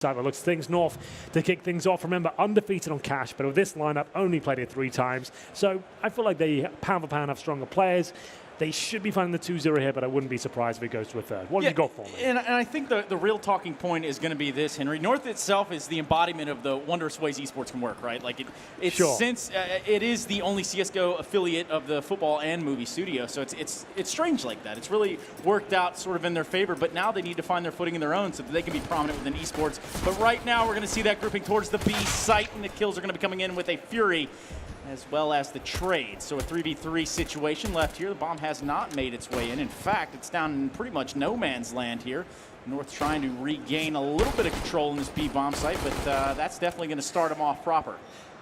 start. It looks things North to kick things off. Remember, undefeated on cash, but with this lineup, only played it 3 times. So I feel like they, pound for pound, have stronger players. They should be finding the 2-0 here, but I wouldn't be surprised if it goes to a third. What have you got for me? And I think the real talking point is going to be this, Henry. North itself is the embodiment of the wondrous ways esports can work, right? Like it's sure. Since it is the only CSGO affiliate of the football and movie studio, so it's strange like that. It's really worked out sort of in their favor, but now they need to find their footing in their own so that they can be prominent within esports. But right now, we're going to see that grouping towards the B site, and the kills are going to be coming in with a Fury, as well as the trade. So a 3v3 situation left here. The bomb has not made its way in. In fact, it's down in pretty much no man's land here. North trying to regain a little bit of control in this B bomb site, but that's definitely going to start them off proper.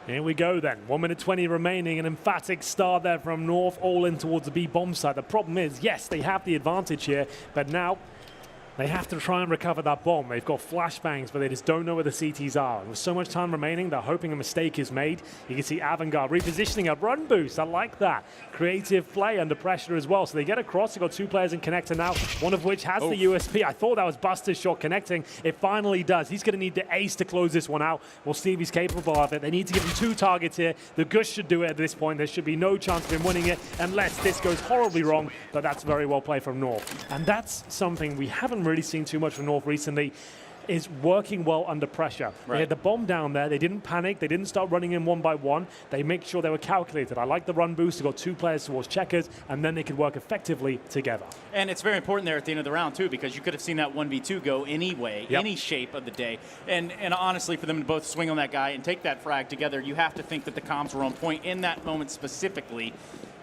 Here we go then. 1 minute 20 remaining. An emphatic start there from North, all in towards the B bomb site. The problem is, yes, they have the advantage here, but now they have to try and recover that bomb. They've got flashbangs, but they just don't know where the CTs are. And with so much time remaining, they're hoping a mistake is made. You can see AVANGAR repositioning a run boost. I like that. Creative play under pressure as well. So they get across. They've got 2 players in connector now, one of which has the USP. I thought that was Buster's shot connecting. It finally does. He's going to need the ace to close this one out. We'll see if he's capable of it. They need to give him 2 targets here. The Gush should do it at this point. There should be no chance of him winning it unless this goes horribly wrong. But that's very well played from North. And that's something we haven't really seen too much from North recently, is working well under pressure. Right. They had the bomb down there. They didn't panic. They didn't start running in one by one. They make sure they were calculated. I like the run boost. They got 2 players towards checkers, and then they could work effectively together. And it's very important there at the end of the round, too, because you could have seen that 1v2 go any way, any shape of the day. And honestly, for them to both swing on that guy and take that frag together, you have to think that the comms were on point in that moment specifically.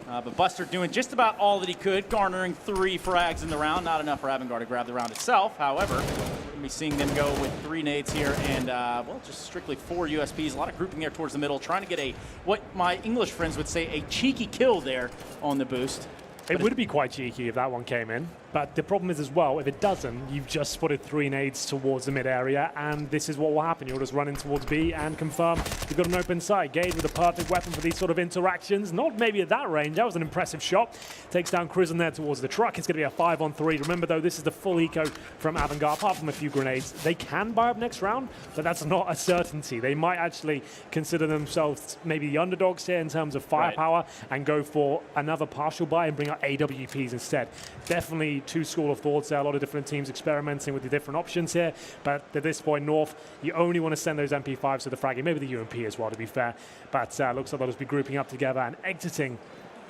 But Buster doing just about all that he could, garnering 3 frags in the round. Not enough for AVANGAR to grab the round itself. However, we're going to be seeing them go with 3 nades here and, well, just strictly 4 USPs. A lot of grouping there towards the middle, trying to get a, what my English friends would say, a cheeky kill there on the boost. It would be quite cheeky if that one came in. But the problem is as well, if it doesn't, you've just spotted 3 nades towards the mid area, and this is what will happen. You'll just run in towards B and confirm you've got an open site. Gage with a perfect weapon for these sort of interactions. Not maybe at that range. That was an impressive shot. Takes down Crizzen there towards the truck. It's going to be a 5-on-3. Remember, though, this is the full eco from AVANGAR, apart from a few grenades. They can buy up next round, but that's not a certainty. They might actually consider themselves maybe the underdogs here in terms of firepower and go for another partial buy and bring out AWPs instead. Definitely 2 school of thoughts there. A lot of different teams experimenting with the different options here. But at this point, North, you only want to send those MP5s to the fragging, maybe the UMP as well, to be fair. But looks like they'll just be grouping up together and exiting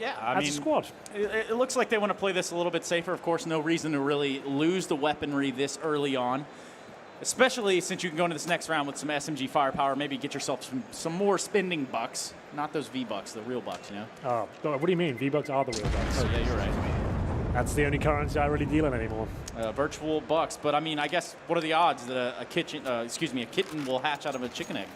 as a squad. It looks like they want to play this a little bit safer. Of course, no reason to really lose the weaponry this early on, especially since you can go into this next round with some SMG firepower, maybe get yourself some more spending bucks. Not those V-Bucks, the real bucks, you know? Oh, what do you mean? V-Bucks are the real bucks. Oh, yeah, you're right. That's the only currency I really deal in anymore. Virtual bucks, but I mean, I guess what are the odds that a kitten will hatch out of a chicken egg?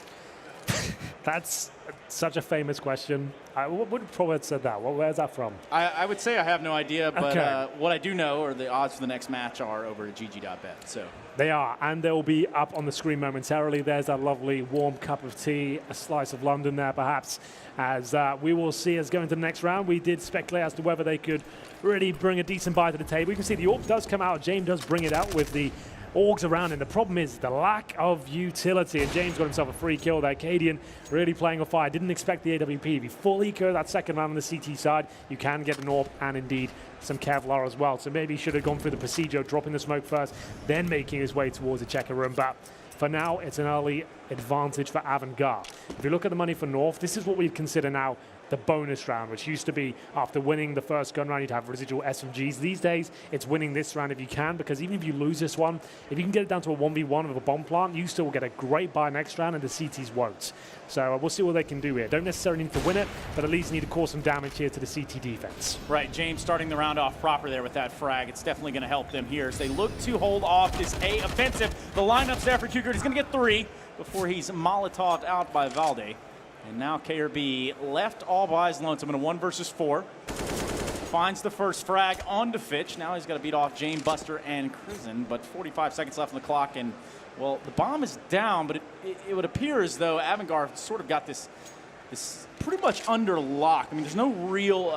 That's such a famous question. I would probably have said that. Where's that from? I would say I have no idea, but what I do know are the odds for the next match are over at GG.BET. So they are, and they'll be up on the screen momentarily. There's that lovely warm cup of tea, a slice of London there perhaps, as we will see as going to the next round. We did speculate as to whether they could really bring a decent buy to the table. You can see the AWP does come out. James does bring it out with the Orgs around, and the problem is the lack of utility, and James got himself a free kill there. Cadian really playing a fire. Didn't expect the AWP. If you full eco that second round on the CT side, you can get an AWP and indeed some Kevlar as well. So maybe he should have gone through the Presidio, dropping the smoke first, then making his way towards the checker room. But for now, it's an early advantage for AVANGAR. If you look at the money for North, this is what we'd consider now the bonus round, which used to be after winning the first gun round, you'd have residual SMGs. These days, it's winning this round if you can, because even if you lose this one, if you can get it down to a 1v1 with a bomb plant, you still get a great buy next round, and the CTs won't. So we'll see what they can do here. Don't necessarily need to win it, but at least need to cause some damage here to the CT defense. Right, James starting the round off proper there with that frag. It's definitely going to help them here as they look to hold off this A offensive. The lineup's there for Cougar. He's going to get 3 before he's Molotov'd out by Valde. And now KRB left all by his lonesome in a 1 versus 4. Finds the first frag onto Fitch. Now he's got to beat off Jane, Buster, and Crizzen, but 45 seconds left on the clock. And, well, the bomb is down, but it would appear as though AVANGAR sort of got this pretty much under lock. I mean, there's no real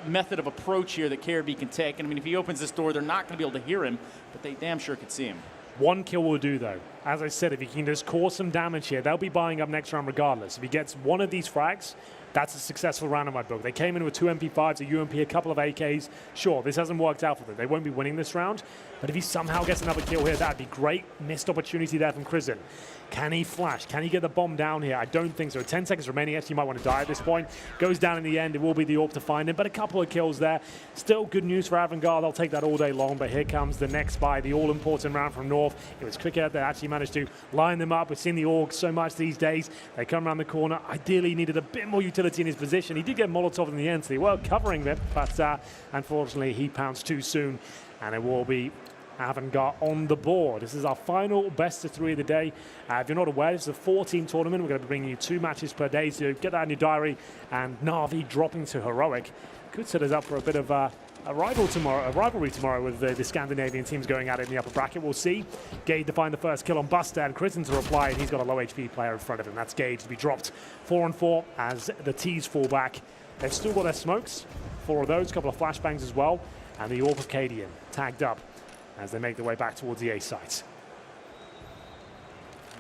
method of approach here that KRB can take. And, I mean, if he opens this door, they're not going to be able to hear him, but they damn sure could see him. 1 kill will do, though. as I said, if he can just cause some damage here, they'll be buying up next round regardless. If he gets one of these frags, that's a successful round in my book. They came in with 2 MP5s, a UMP, a couple of AKs. Sure, this hasn't worked out for them. They won't be winning this round, but if he somehow gets another kill here, that'd be great. Missed opportunity there from Crizin. Can he flash? Can he get the bomb down here? I don't think so. 10 seconds remaining. Actually, you might want to die at this point. Goes down in the end. It will be the AWP to find him, but a couple of kills there. Still good news for AVANGAR. They'll take that all day long, but here comes the next buy, the all-important round from North. It was Cricket that actually managed to line them up. We've seen the Org so much these days. They come around the corner. Ideally, he needed a bit more utility in his position. He did get Molotov in the end, so they were covering it, but unfortunately, he pounced too soon, and it will be AVANGAR on the board. This is our final best of 3 of the day. If you're not aware, this is a 4-team tournament. We're going to be bringing you 2 matches per day, so get that in your diary. And Na'Vi dropping to Heroic could set us up for a bit of a rivalry tomorrow with the Scandinavian teams going at it in the upper bracket. We'll see. Gage to find the first kill on Buster, and Crizin to reply, and he's got a low HP player in front of him. That's Gage to be dropped 4-on-4 as the T's fall back. They've still got their smokes, 4 of those, a couple of flashbangs as well, and the AWP of Cadian tagged up as they make their way back towards the A site.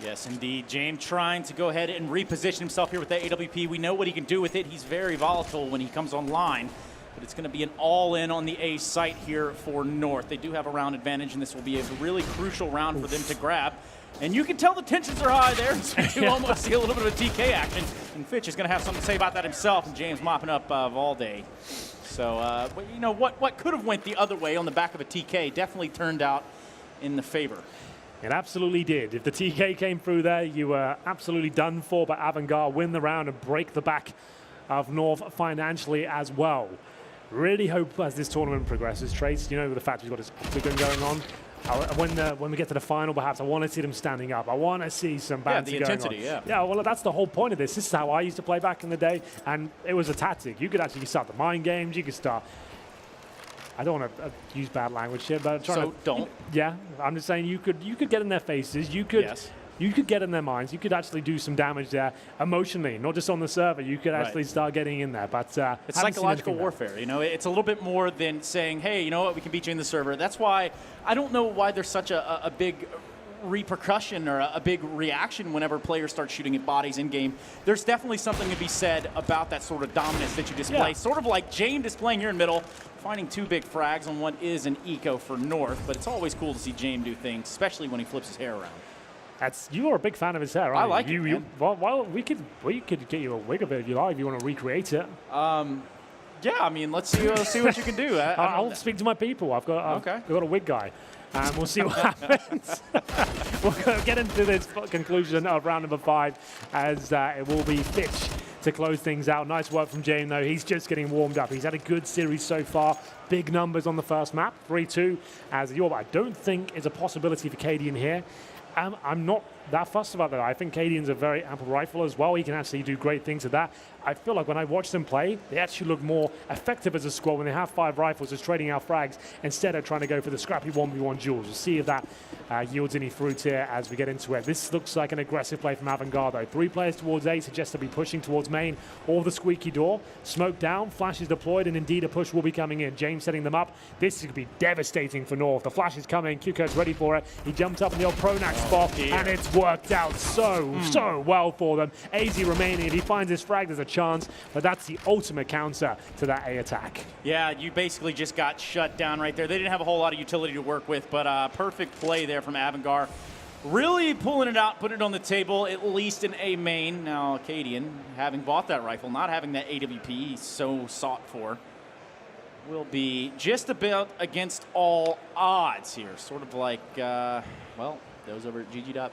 Yes, indeed. James trying to go ahead and reposition himself here with that AWP. We know what he can do with it. He's very volatile when he comes online, but it's going to be an all-in on the A site here for North. They do have a round advantage, and this will be a really crucial round for them to grab. And you can tell the tensions are high there. So we do almost see a little bit of a TK action. And Fitch is going to have something to say about that himself, and James mopping up Valde. So, you know, what could have went the other way on the back of a TK definitely turned out in the favor. It absolutely did. If the TK came through there, you were absolutely done for, but AVANGAR win the round and break the back of North financially as well. Really hope as this tournament progresses, Trace, you know, with the fact we've got this octagon going on, when we get to the final, perhaps I want to see them standing up. I want to see some banter the going intensity, on. yeah. Yeah, well, that's the whole point of this. This is how I used to play back in the day, and it was a tactic. You could actually start the mind games. You could start. I don't want to use bad language here, but don't. Yeah, I'm just saying you could get in their faces. You could. Yes. You could get in their minds. You could actually do some damage there emotionally, not just on the server. You could actually start getting in there. But it's psychological warfare. You know, it's a little bit more than saying, "Hey, you know what? We can beat you in the server." That's why I don't know why there's such a big repercussion or a big reaction whenever players start shooting at bodies in game. There's definitely something to be said about that sort of dominance that you display. Yeah. Sort of like James displaying here in middle, finding 2 big frags on what is an eco for North. But it's always cool to see James do things, especially when he flips his hair around. You are a big fan of his hair, aren't you? I like it, well, we could get you a wig of it if you like, if you want to recreate it. Yeah, I mean, let's see what you can do. I'll speak to my people. I've got a wig guy. And we'll see what happens. We'll get into this conclusion of round number 5 as it will be Fitch to close things out. Nice work from James, though. He's just getting warmed up. He's had a good series so far. Big numbers on the first map, 3-2. As I don't think is a possibility for Cadian here. I'm not that fussed about that. I think Cadian's a very ample rifle as well. He can actually do great things with that. I feel like when I watch them play, they actually look more effective as a squad when they have 5 rifles, just trading out frags instead of trying to go for the scrappy 1v1 duels. We'll see if that yields any fruit here as we get into it. This looks like an aggressive play from AVANGAR, though. 3 players towards A suggests to be pushing towards main or the squeaky door. Smoke down, flash is deployed, and indeed a push will be coming in. James setting them up. This could be devastating for North. The flash is coming. QCode's ready for it. He jumped up in the old Pronax spot, and it's worked out so well for them. AZ remaining. If he finds his frag, there's a chance, but that's the ultimate counter to that A attack. Yeah, you basically just got shut down right there. They didn't have a whole lot of utility to work with, but perfect play there from AVANGAR. Really pulling it out, putting it on the table, at least in A main. Now, Cadian, having bought that rifle, not having that AWP he's so sought for, will be just about against all odds here. Sort of like, well, those over at GG.BET.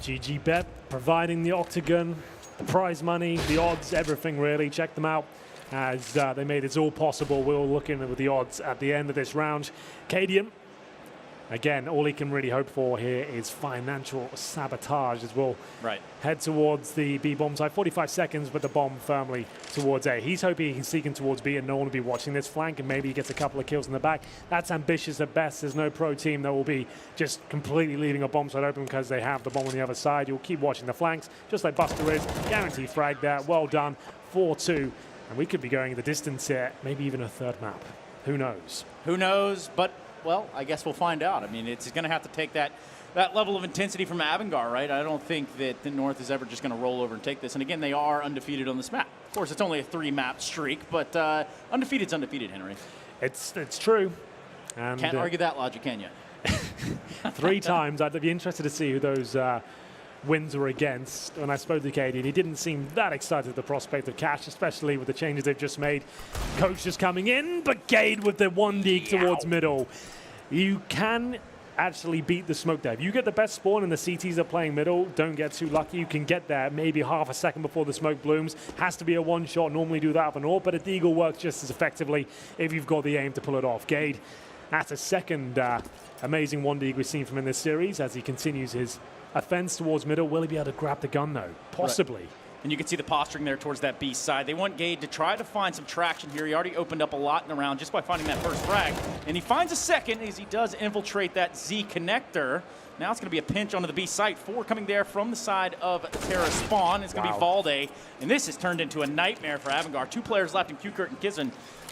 GG.BET providing the octagon, the prize money, the odds, everything really. Check them out as they made it all possible. We're all looking at the odds at the end of this round. Cadian, again, all he can really hope for here is financial sabotage as we'll head towards the B bomb side. 45 seconds, but the bomb firmly towards A. He's hoping he's seeking towards B and no one will be watching this flank, and maybe he gets a couple of kills in the back. That's ambitious at best. There's no pro team that will be just completely leaving a bomb side open because they have the bomb on the other side. You'll keep watching the flanks, just like Buster is. Guaranteed frag there. Well done. 4-2. And we could be going the distance here, maybe even a third map. Who knows? Who knows? But well, I guess we'll find out. I mean, it's going to have to take that that level of intensity from AVANGAR, right? I don't think that the North is ever just going to roll over and take this. And again, they are undefeated on this map. Of course, it's only a 3-map streak, but undefeated's undefeated, Henry. It's true. And, can't argue that logic, can you? 3 times. I'd be interested to see who those wins were against. When I spoke to KD, he didn't seem that excited at the prospect of Cash, especially with the changes they've just made. Coach just coming in, but Gade with the 1D towards middle. You can actually beat the smoke dive. You get the best spawn and the CTs are playing middle, don't get too lucky. You can get there maybe half a second before the smoke blooms. Has to be a one shot, normally do that with an AWP, but a deagle works just as effectively if you've got the aim to pull it off. Gade, that's a second amazing 1D we've seen from him in this series as he continues his offense towards middle. Will he be able to grab the gun though? Possibly. Right. And you can see the posturing there towards that B side. They want Gade to try to find some traction here. He already opened up a lot in the round just by finding that first frag. And he finds a second as he does infiltrate that Z connector. Now it's going to be a pinch onto the B site. 4 coming there from the side of Terra Spawn. It's going to be Valde. And this has turned into a nightmare for AVANGAR. 2 players left in Q-Kurt and Kizan.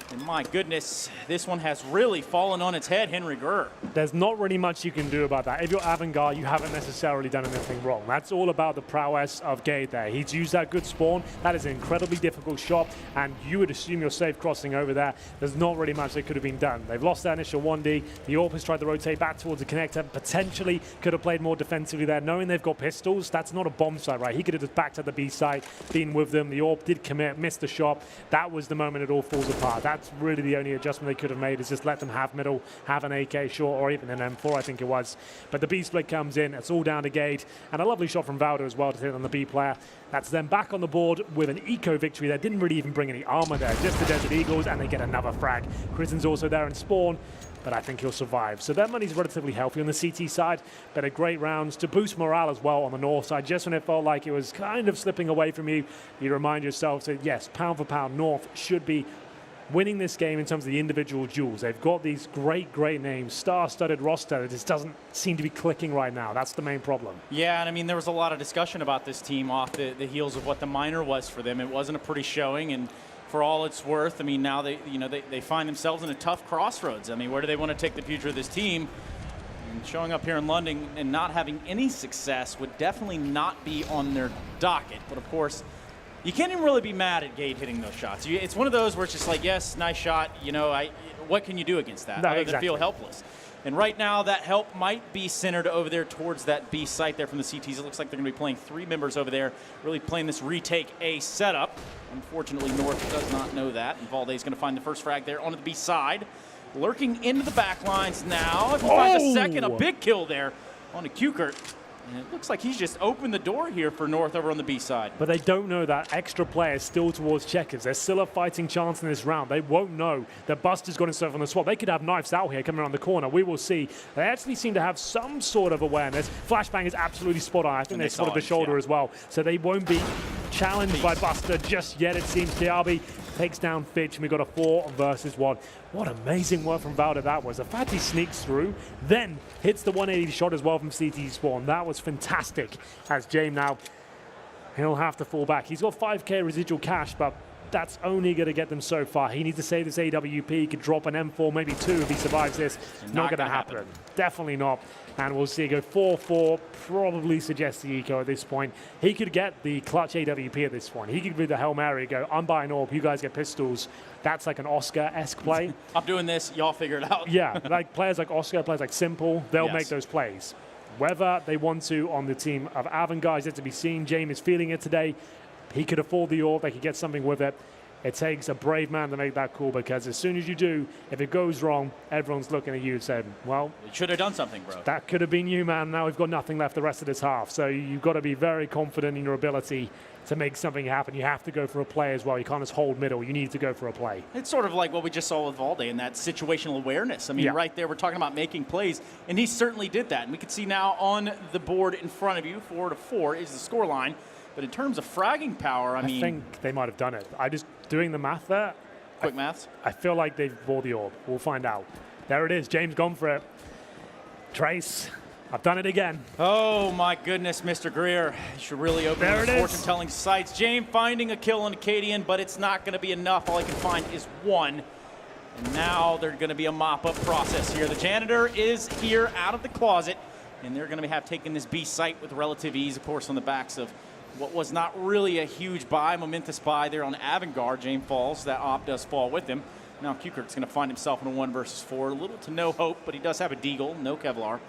And my goodness, this one has really fallen on its head, Henry Gurr. There's not really much you can do about that. If you're AVANGAR, you haven't necessarily done anything wrong. That's all about the prowess of Gade there. He's used that good spawn. That is an incredibly difficult shot, and you would assume you're safe crossing over there. There's not really much that could have been done. They've lost that initial 1D. The AWP has tried to rotate back towards the connector. Potentially could have played more defensively there. Knowing they've got pistols, that's not a bomb site, right? He could have just backed at the B site, been with them. The AWP did commit, missed the shot. That was the moment it all falls apart. That's really the only adjustment they could have made, is just let them have middle, have an AK short, or even an M4, I think it was. But the B split comes in. It's all down to Gade. And a lovely shot from Valdo as well to hit on the B player. That's them back on the board with an eco victory. They didn't really even bring any armor there, just the Desert Eagles, and they get another frag. Kristen's also there in spawn, but I think he'll survive. So their money's relatively healthy on the CT side, but a great rounds to boost morale as well on the North side. Just when it felt like it was kind of slipping away from you, you remind yourself that yes, pound for pound, North should be winning this game in terms of the individual duels. They've got these great names, star-studded roster that just doesn't seem to be clicking right now. That's the main problem. Yeah, and I mean, there was a lot of discussion about this team off the heels of what the minor was for them. It wasn't a pretty showing, and for all it's worth, I mean, now they find themselves in a tough crossroads. I mean, where do they want to take the future of this team? And showing up here in London and not having any success would definitely not be on their docket. But of course, you can't even really be mad at Gade hitting those shots. It's one of those where it's just like, yes, nice shot. You know, what can you do against that? No, other exactly. than feel helpless. And right now, that help might be centered over there towards that B site there from the CTs. It looks like they're going to be playing 3 members over there, really playing this retake A setup. Unfortunately, North does not know that. And Valde's going to find the first frag there onto the B side. Lurking into the back lines now. If he finds a second, a big kill there on a Q-Kurt. And it looks like he's just opened the door here for North over on the B side. But they don't know that extra player still towards checkers. There's still a fighting chance in this round. They won't know that Buster's got himself on the swap. They could have knives out here coming around the corner. We will see. They actually seem to have some sort of awareness. Flashbang is absolutely spot on. I think they spotted the shoulder as well. So they won't be challenged by Buster just yet, it seems. Diaby takes down Fitch, and we've got a 4 versus 1. What amazing work from Valda that was. The fact he sneaks through, then hits the 180 shot as well from CT Spawn. That was fantastic. As James now, he'll have to fall back. He's got 5k residual cash, but that's only going to get them so far. He needs to save this AWP. He could drop an M4, maybe 2 if he survives this. Not going to happen. Definitely not. And we'll see. Go 4-4, probably suggests the eco at this point. He could get the clutch AWP at this point. He could do the Hail Mary, go, I'm buying AWP, you guys get pistols. That's like an Oscar-esque play. I'm doing this, y'all figure it out. Yeah, like players like Oscar, players like Simple, they'll make those plays. Whether they want to on the team of AVANGAR is yet to be seen. James is feeling it today. He could afford the AWP, they could get something with it. It takes a brave man to make that call, because as soon as you do, if it goes wrong, everyone's looking at you and saying, well, you should have done something, bro. That could have been you, man. Now we've got nothing left the rest of this half. So you've got to be very confident in your ability to make something happen. You have to go for a play as well. You can't just hold middle. You need to go for a play. It's sort of like what we just saw with Valde and that situational awareness. I mean, right there, we're talking about making plays, and he certainly did that. And we can see now on the board in front of you, 4-4 is the score line. But in terms of fragging power, I mean, I think they might have done it. I just doing the math there. Quick maths. I feel like they've bought the AWP. We'll find out. There it is. James gone for it. Trace. I've done it again. Oh my goodness, Mr. Greer. You should really open his fortune-telling sights. James finding a kill on Acadian, but it's not going to be enough. All he can find is 1. And now there's going to be a mop-up process here. The janitor is here out of the closet. And they're going to have taken this B site with relative ease, of course, on the backs of what was not really a huge buy, momentous buy there on AVANGAR. James falls. That op does fall with him. Now Kukert's going to find himself in a 1 versus 4. Little to no hope, but he does have a deagle, no Kevlar.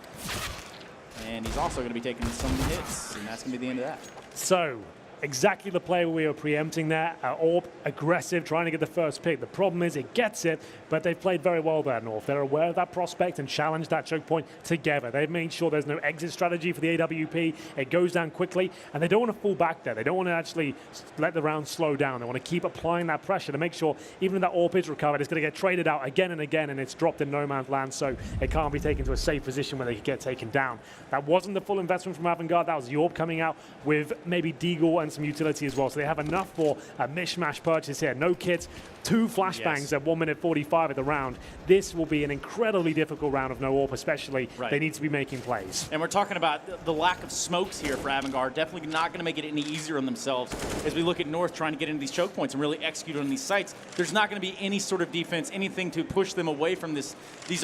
And he's also going to be taking some hits, and that's going to be the end of that. So, exactly the play we were preempting there. Orb aggressive, trying to get the first pick. The problem is it gets it, but they've played very well there, North. They're aware of that prospect and challenged that choke point together. They've made sure there's no exit strategy for the AWP. It goes down quickly, and they don't want to fall back there. They don't want to actually let the round slow down. They want to keep applying that pressure to make sure even if that Orb is recovered, it's going to get traded out again and again, and it's dropped in no man's land, so it can't be taken to a safe position where they could get taken down. That wasn't the full investment from AVANGAR. That was the Orb coming out with maybe deagle and some utility as well. So they have enough for a mishmash purchase here. No kits, 2 flashbangs at 1 minute 45 of the round. This will be an incredibly difficult round of no AWP, especially. Right. They need to be making plays. And we're talking about the lack of smokes here for AVANGAR. Definitely not going to make it any easier on themselves as we look at North trying to get into these choke points and really execute on these sites. There's not going to be any sort of defense, anything to push them away from these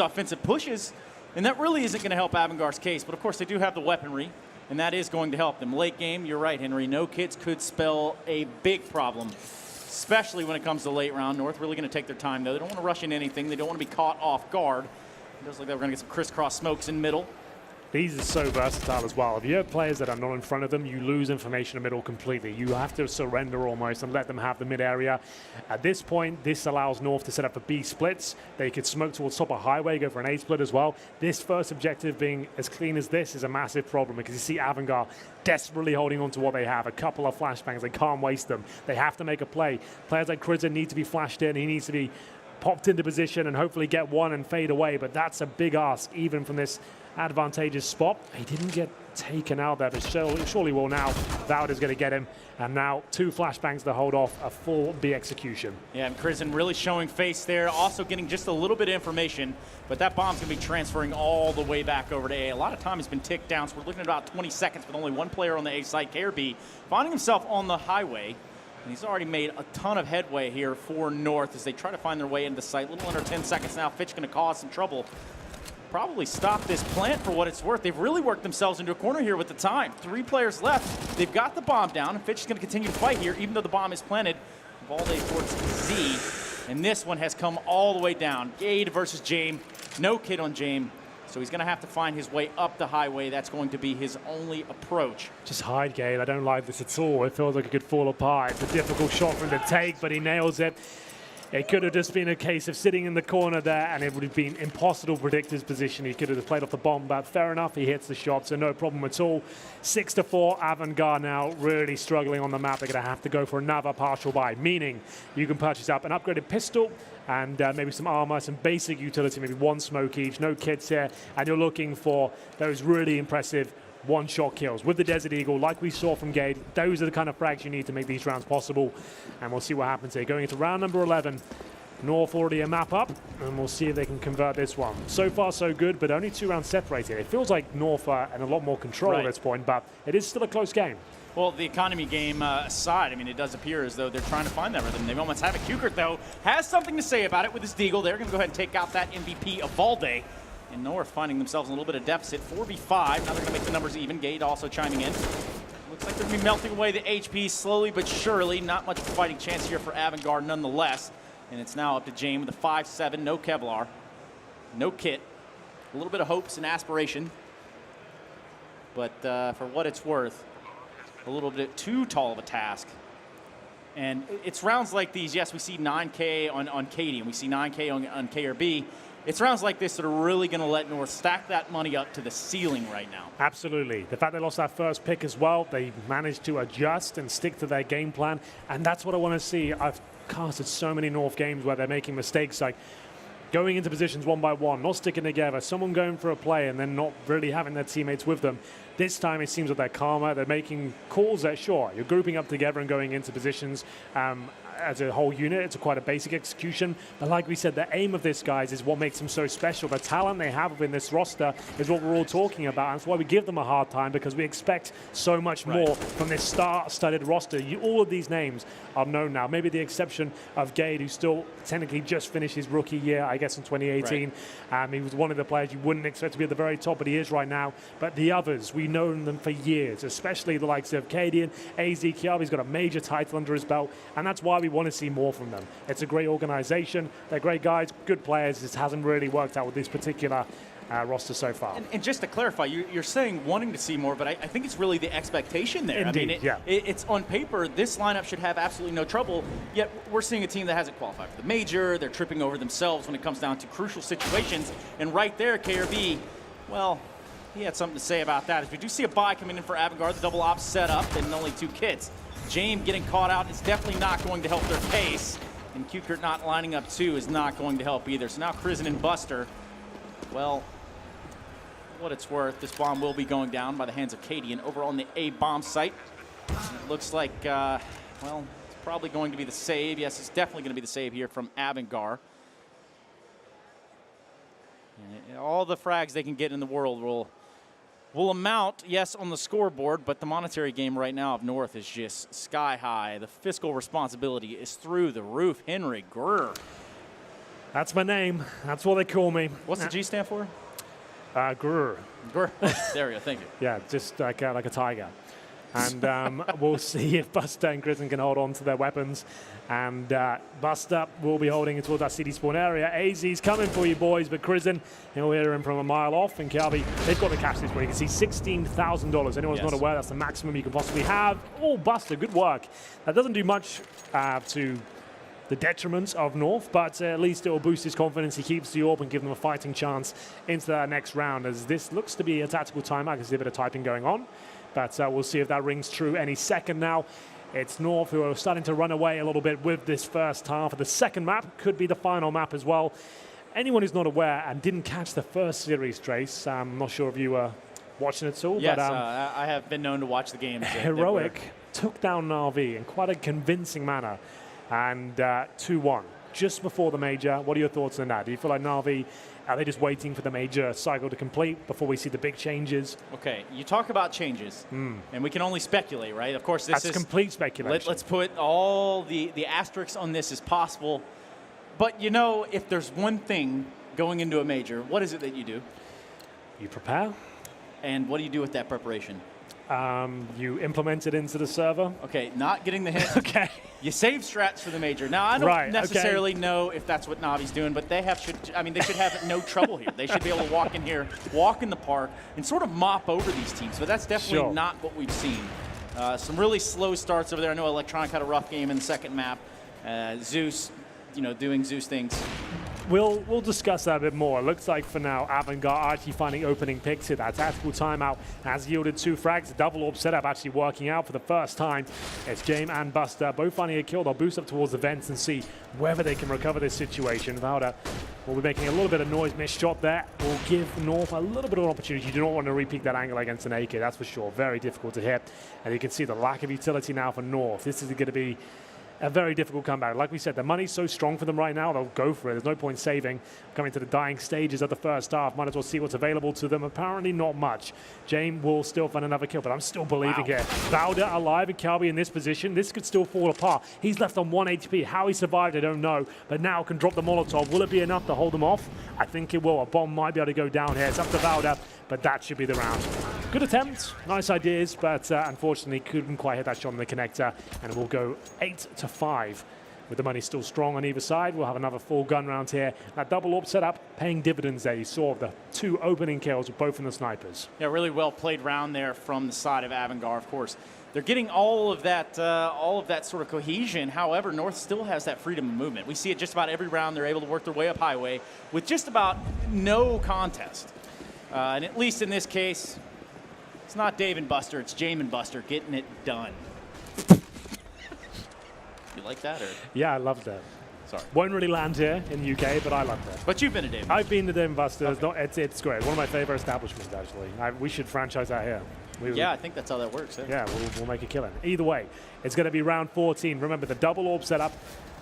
offensive pushes. And that really isn't going to help AVANGAR's case. But of course, they do have the weaponry, and that is going to help them. Late game, you're right, Henry. No kits could spell a big problem, especially when it comes to late round. North really going to take their time, though. They don't want to rush into anything. They don't want to be caught off guard. It looks like they're going to get some crisscross smokes in middle. These are so versatile as well. If you have players that are not in front of them, you lose information in the middle completely. You have to surrender almost and let them have the mid area. At this point, this allows North to set up for B splits. They could smoke towards top of highway, go for an A split as well. This first objective being as clean as this is a massive problem because you see AVANGAR desperately holding on to what they have. A couple of flashbangs, they can't waste them. They have to make a play. Players like Krizen need to be flashed in. He needs to be popped into position and hopefully get one and fade away. But that's a big ask, even from this advantageous spot. He didn't get taken out there, but surely will now. Valde is going to get him, and now 2 flashbangs to hold off a full B execution. Yeah, and Krizen really showing face there, also getting just a little bit of information, but that bomb's going to be transferring all the way back over to A. A lot of time has been ticked down, so we're looking at about 20 seconds with only 1 player on the A site, KRB, finding himself on the highway. And he's already made a ton of headway here for North as they try to find their way into the site. A little under 10 seconds now. Fitch going to cause some trouble. Probably stop this plant for what it's worth. They've really worked themselves into a corner here with the time. 3 players left. They've got the bomb down, and Fitch is going to continue to fight here, even though the bomb is planted. Valde towards Z, and this one has come all the way down. Gade versus James. No kid on James. So he's going to have to find his way up the highway. That's going to be his only approach. Just hide, Gade. I don't like this at all. It feels like it could fall apart. It's a difficult shot for him to take, but he nails it. It could have just been a case of sitting in the corner there, and it would have been impossible to predict his position. He could have played off the bomb, but fair enough, he hits the shot, so no problem at all. 6-4, AVANGAR now really struggling on the map. They're going to have to go for another partial buy, meaning you can purchase up an upgraded pistol and maybe some armor, some basic utility, maybe 1 smoke each, no kits here, and you're looking for those really impressive one-shot kills with the Desert Eagle, like we saw from Gade. Those are the kind of frags you need to make these rounds possible, and we'll see what happens here. Going into round number 11, North already a map up, and we'll see if they can convert this one. So far, so good, but only 2 rounds separated. It feels like North are in a lot more control at this point, but it is still a close game. Well, the economy game aside, I mean, it does appear as though they're trying to find that rhythm. They almost have it. Kukert, though, has something to say about it with his deagle. They're going to go ahead and take out that MVP of Valde. And North finding themselves in a little bit of deficit. 4v5. Now they're going to make the numbers even. Gade also chiming in. Looks like they're going to be melting away the HP slowly but surely. Not much of a fighting chance here for AVANGAR nonetheless. And it's now up to James with a 5-7. No Kevlar. No kit. A little bit of hopes and aspiration. But for what it's worth, a little bit too tall of a task. And it's rounds like these. Yes, we see 9K on Katie, and we see 9K on KRB. It's rounds like this that are really going to let North stack that money up to the ceiling right now. Absolutely. The fact they lost that first pick as well, they managed to adjust and stick to their game plan, and that's what I want to see. I've casted so many North games where they're making mistakes, like going into positions 1 by 1, not sticking together, someone going for a play and then not really having their teammates with them. This time it seems that they're calmer, they're making calls that, sure, you're grouping up together and going into positions. as a whole unit, it's quite a basic execution. But like we said, the aim of this, guys, is what makes them so special. The talent they have within this roster is what we're all talking about. And that's why we give them a hard time, because we expect so much more from this star-studded roster. All of these names are known now. Maybe the exception of Gade, who still technically just finished his rookie year, I guess, in 2018. He was one of the players you wouldn't expect to be at the very top, but he is right now. But the others, we've known them for years, especially the likes of Cadian, AZ, Kiabi's got a major title under his belt, and that's why we want to see more from them. It's a great organization. They're great guys, good players. It hasn't really worked out with this particular roster so far. And just to clarify, you're saying wanting to see more, but I think it's really the expectation there. Indeed, It's on paper, this lineup should have absolutely no trouble, yet we're seeing a team that hasn't qualified for the major. They're tripping over themselves when it comes down to crucial situations. And right there, KRB, well, he had something to say about that. If we do see a buy coming in for AVANGAR, the double ops set up, and only 2 kits. James getting caught out is definitely not going to help their case. And Kukert not lining up 2 is not going to help either. So now Krizen and Buster, well, what it's worth, this bomb will be going down by the hands of Cadian over on the A bomb site. It looks like, well, it's probably going to be the save. Yes, it's definitely going to be the save here from AVANGAR. And all the frags they can get in the world will amount, yes, on the scoreboard, but the monetary game right now of North is just sky high. The fiscal responsibility is through the roof. Henry Grr. That's my name. That's what they call me. What's the G stand for? Grr. Grr. Oh, there we go. Thank you. Yeah, just like a tiger. And we'll see if Buster and Krizen can hold on to their weapons. And Buster will be holding it towards that city spawn area. AZ's coming for you, boys, but Krizen, he'll hear him from a mile off. And Kiabi, they've got to catch this one. You can see $16,000. Anyone's not aware, that's the maximum you can possibly have. Oh, Buster, good work. That doesn't do much to the detriment of North, but at least it will boost his confidence. He keeps the orb and give them a fighting chance into that next round, as this looks to be a tactical timeout. I can see a bit of typing going on, but we'll see if that rings true any second now. It's North who are starting to run away a little bit with this first half. The second map could be the final map as well. Anyone who's not aware and didn't catch the first series, Trace, I'm not sure if you were watching it at all. Yes, but, I have been known to watch the games. Heroic took down Na'Vi in quite a convincing manner, and 2-1 just before the major. What are your thoughts on that? Do you feel like Na'Vi, are they just waiting for the major cycle to complete before we see the big changes? Okay, you talk about changes, and we can only speculate, right? Of course, this is complete speculation. Let's put all the asterisks on this as possible. But you know, if there's one thing going into a major, what is it that you do? You prepare. And what do you do with that preparation? You implement it into the server. Okay, not getting the hint. Okay. You save strats for the major. Now, I don't necessarily know if that's what Navi's doing, but they should have no trouble here. They should be able to walk in here, walk in the park, and sort of mop over these teams. But that's definitely not what we've seen. Some really slow starts over there. I know Electronic had a rough game in the second map. Zeus, doing Zeus things. We'll discuss that a bit more. It looks like for now, AVANGAR actually finding opening picks here. That tactical timeout has yielded 2 frags. The double orb setup actually working out for the first time. It's James and Buster both finding a kill. They'll boost up towards the vents and see whether they can recover this situation. Valda will be making a little bit of noise. Missed shot there will give North a little bit of an opportunity. You do not want to repeat that angle against an AK, that's for sure. Very difficult to hit. And you can see the lack of utility now for North. This is going to be a very difficult comeback. Like we said, the money's so strong for them right now, they'll go for it. There's no point saving. Coming to the dying stages of the first half, might as well see what's available to them. Apparently not much. James will still find another kill, but I'm still believing here. Valda alive and Calby in this position. This could still fall apart. He's left on 1 HP. How he survived, I don't know, but now can drop the Molotov. Will it be enough to hold them off? I think it will. A bomb might be able to go down here. It's up to Valda, but that should be the round. Good attempt, nice ideas, but unfortunately couldn't quite hit that shot on the connector, and it will go 8-5. With the money still strong on either side, we'll have another full gun round here. That double AWP setup paying dividends there. You saw the 2 opening kills with both from the snipers. Yeah, really well played round there from the side of AVANGAR, of course. They're getting all of that sort of cohesion. However, North still has that freedom of movement. We see it just about every round. They're able to work their way up highway with just about no contest. And at least in this case, it's not Dave and Buster, it's James and Buster getting it done. You like that, or? Yeah, I love that. Sorry. Won't really land here in the UK, but I love that. But you've been to Dave. I've been to Dave and Buster. Okay. It's great. One of my favorite establishments, actually. We should franchise that here. Yeah, I think that's how that works. Yeah, we'll make a killing. Either way, it's going to be round 14. Remember, the double orb setup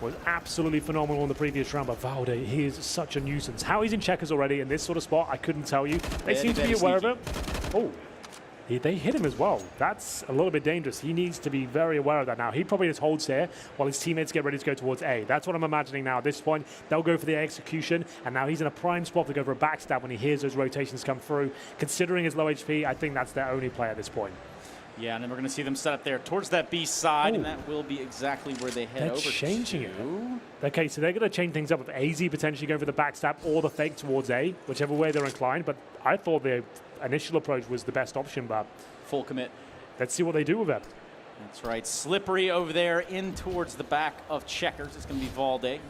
was absolutely phenomenal in the previous round, but Valde, he is such a nuisance. How he's in checkers already in this sort of spot, I couldn't tell you. They seem to be aware of it. Oh, they hit him as well. That's a little bit dangerous. He needs to be very aware of that now. He probably just holds here while his teammates get ready to go towards A. That's what I'm imagining now. At this point, they'll go for the execution, and now he's in a prime spot to go for a backstab when he hears those rotations come through. Considering his low HP, I think that's their only play at this point. Yeah, and then we're going to see them set up there towards that B side, and that will be exactly where they head over to. They're changing it. Okay, so they're going to change things up with AZ potentially going for the backstab or the fake towards A, whichever way they're inclined, but I thought the initial approach was the best option, but full commit. Let's see what they do with it. That's right. Slippery over there in towards the back of checkers. It's going to be Valde.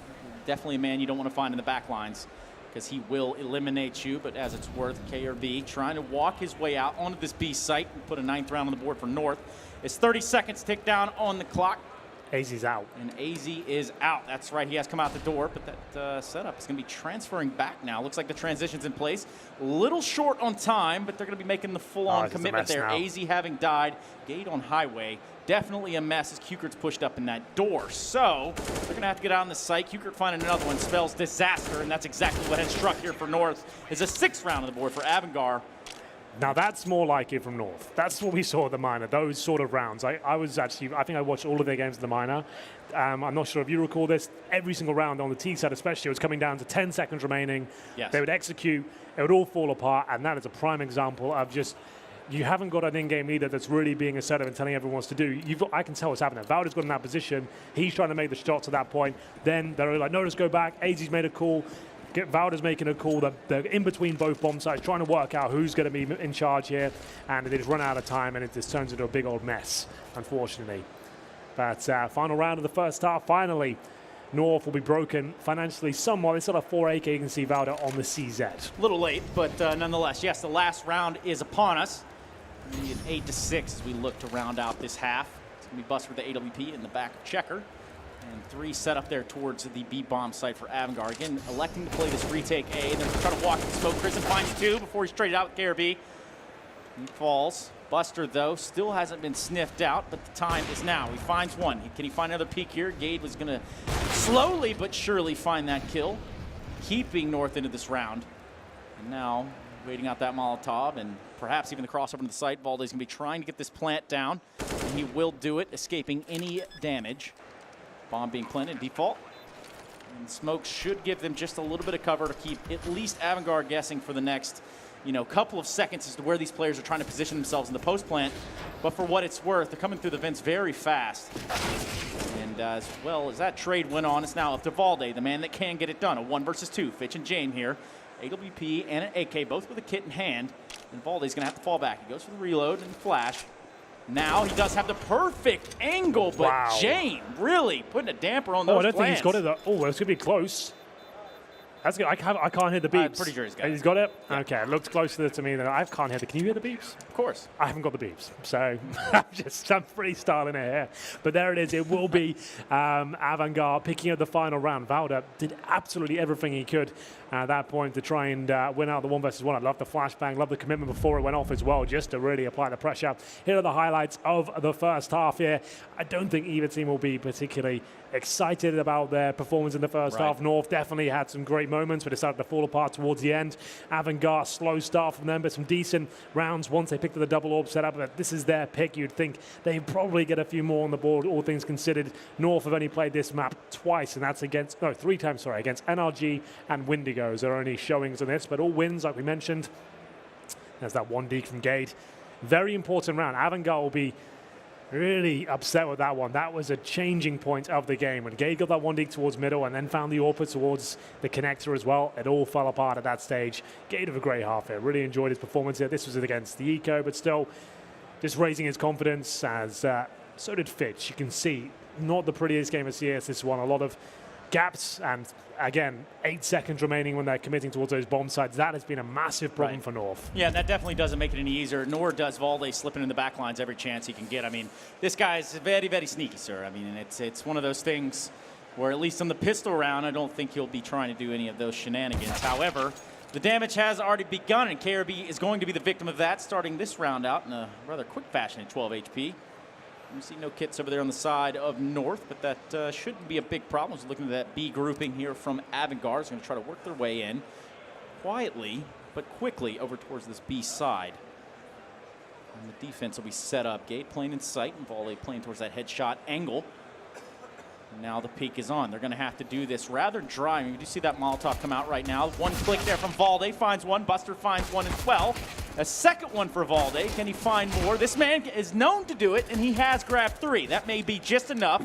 Definitely a man you don't want to find in the back lines because he will eliminate you, but as it's worth, KRB trying to walk his way out onto this B site and put a 9th round on the board for North. It's 30 seconds tick down on the clock. AZ's out. And AZ is out. That's right. He has come out the door, but that setup is going to be transferring back now. Looks like the transition's in place. A little short on time, but they're going to be making the full-on commitment there. Now. AZ having died. Gate on highway. Definitely a mess as Kukert's pushed up in that door. So they're going to have to get out on the site. Kukert finding another one spells disaster, and that's exactly what has struck here for North. Is a 6th round on the board for AVANGAR. Now that's more like it from North. That's what we saw at the minor, those sort of rounds. I think I watched all of their games at the minor. I'm not sure if you recall this. Every single round on the T side especially, it was coming down to 10 seconds remaining. Yes. They would execute, it would all fall apart, and that is a prime example of just, you haven't got an in-game leader that's really being assertive and telling everyone what to do. I can tell what's happening. Valde's got in that position. He's trying to make the shots at that point. Then they're like, no, let's go back. AZ's made a call. Valde's making a call. They're in between both bomb sites, trying to work out who's going to be in charge here, and they just run out of time, and it just turns into a big old mess, unfortunately. But final round of the first half, finally, North will be broken financially somewhat. It's sort of 4-8, you can see Valde on the CZ. A little late, but nonetheless, yes, the last round is upon us. We need an 8-6 as we look to round out this half. It's going to be Buster with the AWP in the back of checker. And 3 set up there towards the B-bomb site for AVANGAR. Again, electing to play this retake A. They're trying to walk in smoke. Prison finds 2 before he's traded out with KRB. He falls. Buster, though, still hasn't been sniffed out, but the time is now. He finds 1. Can he find another peek here? Gade was going to slowly but surely find that kill, keeping North into this round. And now, waiting out that Molotov and perhaps even the crossover to the site. Valde's going to be trying to get this plant down, and he will do it, escaping any damage. Bomb being planted, default. And smoke should give them just a little bit of cover to keep at least AVANGAR guessing for the next, couple of seconds as to where these players are trying to position themselves in the post plant. But for what it's worth, they're coming through the vents very fast. And as well as that trade went on, it's now up to Valde, the man that can get it done. A 1 versus 2. Fitch and Jane here. AWP and an AK, both with a kit in hand. And Valde's going to have to fall back. He goes for the reload and the flash. Now he does have the perfect angle, but wow. Jane really putting a damper on those I don't plans. think he's got it. Oh, that's going to be close. That's good. I can't hear the beeps. I'm pretty sure he's got it. He's got it? Yeah. Okay, it looks closer to me than I can't hear the. Can you hear the beeps? Of course. I haven't got the beeps, so I'm freestyling it here. But there it is. It will be AVANGAR picking up the final round. Valde did absolutely everything he could at that point to try and win out the 1 versus 1. I love the flashbang, love the commitment before it went off as well, just to really apply the pressure. Here are the highlights of the first half here. I don't think either team will be particularly excited about their performance in the first half. North definitely had some great moments, but decided to fall apart towards the end. AVANGAR, slow start from them, but some decent rounds once they picked up the double orb setup. But this is their pick. You'd think they'd probably get a few more on the board, all things considered. North have only played this map twice, and that's against 3 times, against NRG and Wendigos. There are only showings on this, but all wins, like we mentioned. There's that 1 deke from Gade. Very important round. AVANGAR will be really upset with that one. That was a changing point of the game. When Gade got that 1 deke towards middle and then found the AWP towards the connector as well, it all fell apart at that stage. Gade with a great half here. Really enjoyed his performance here. This was against the Eco, but still just raising his confidence, as so did Fitch. You can see, not the prettiest game of CS, this one. A lot of gaps, and again, 8 seconds remaining when they're committing towards those bomb sites. That has been a massive problem for North. Yeah, that definitely doesn't make it any easier, nor does Valde slipping in the back lines every chance he can get. I mean, this guy's very, very sneaky, sir. I mean, and it's one of those things where, at least on the pistol round, I don't think he'll be trying to do any of those shenanigans. However, The damage has already begun, and KRB is going to be the victim of that, starting this round out in a rather quick fashion at 12 HP. You see no kits over there on the side of North, but that shouldn't be a big problem. Just looking at that B grouping here from AVANGAR. Is going to try to work their way in quietly, but quickly over towards this B side. And the defense will be set up. Gate playing in sight, and Volley playing towards that headshot angle. Now the peak is on. They're going to have to do this rather dry. I mean, you do see that Molotov come out right now. One click there from Valde. Finds one. Buster finds one as well. A second one for Valde. Can he find more? This man is known to do it, and he has grabbed 3. That may be just enough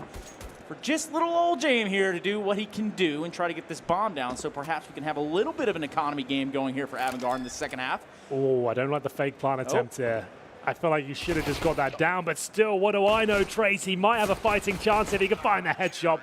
for just little old James here to do what he can do and try to get this bomb down. So perhaps we can have a little bit of an economy game going here for AVANGAR in the second half. Oh, I don't like the fake plant attempt here. I feel like you should have just got that down, but still, what do I know, Trace? He might have a fighting chance if he can find the headshot.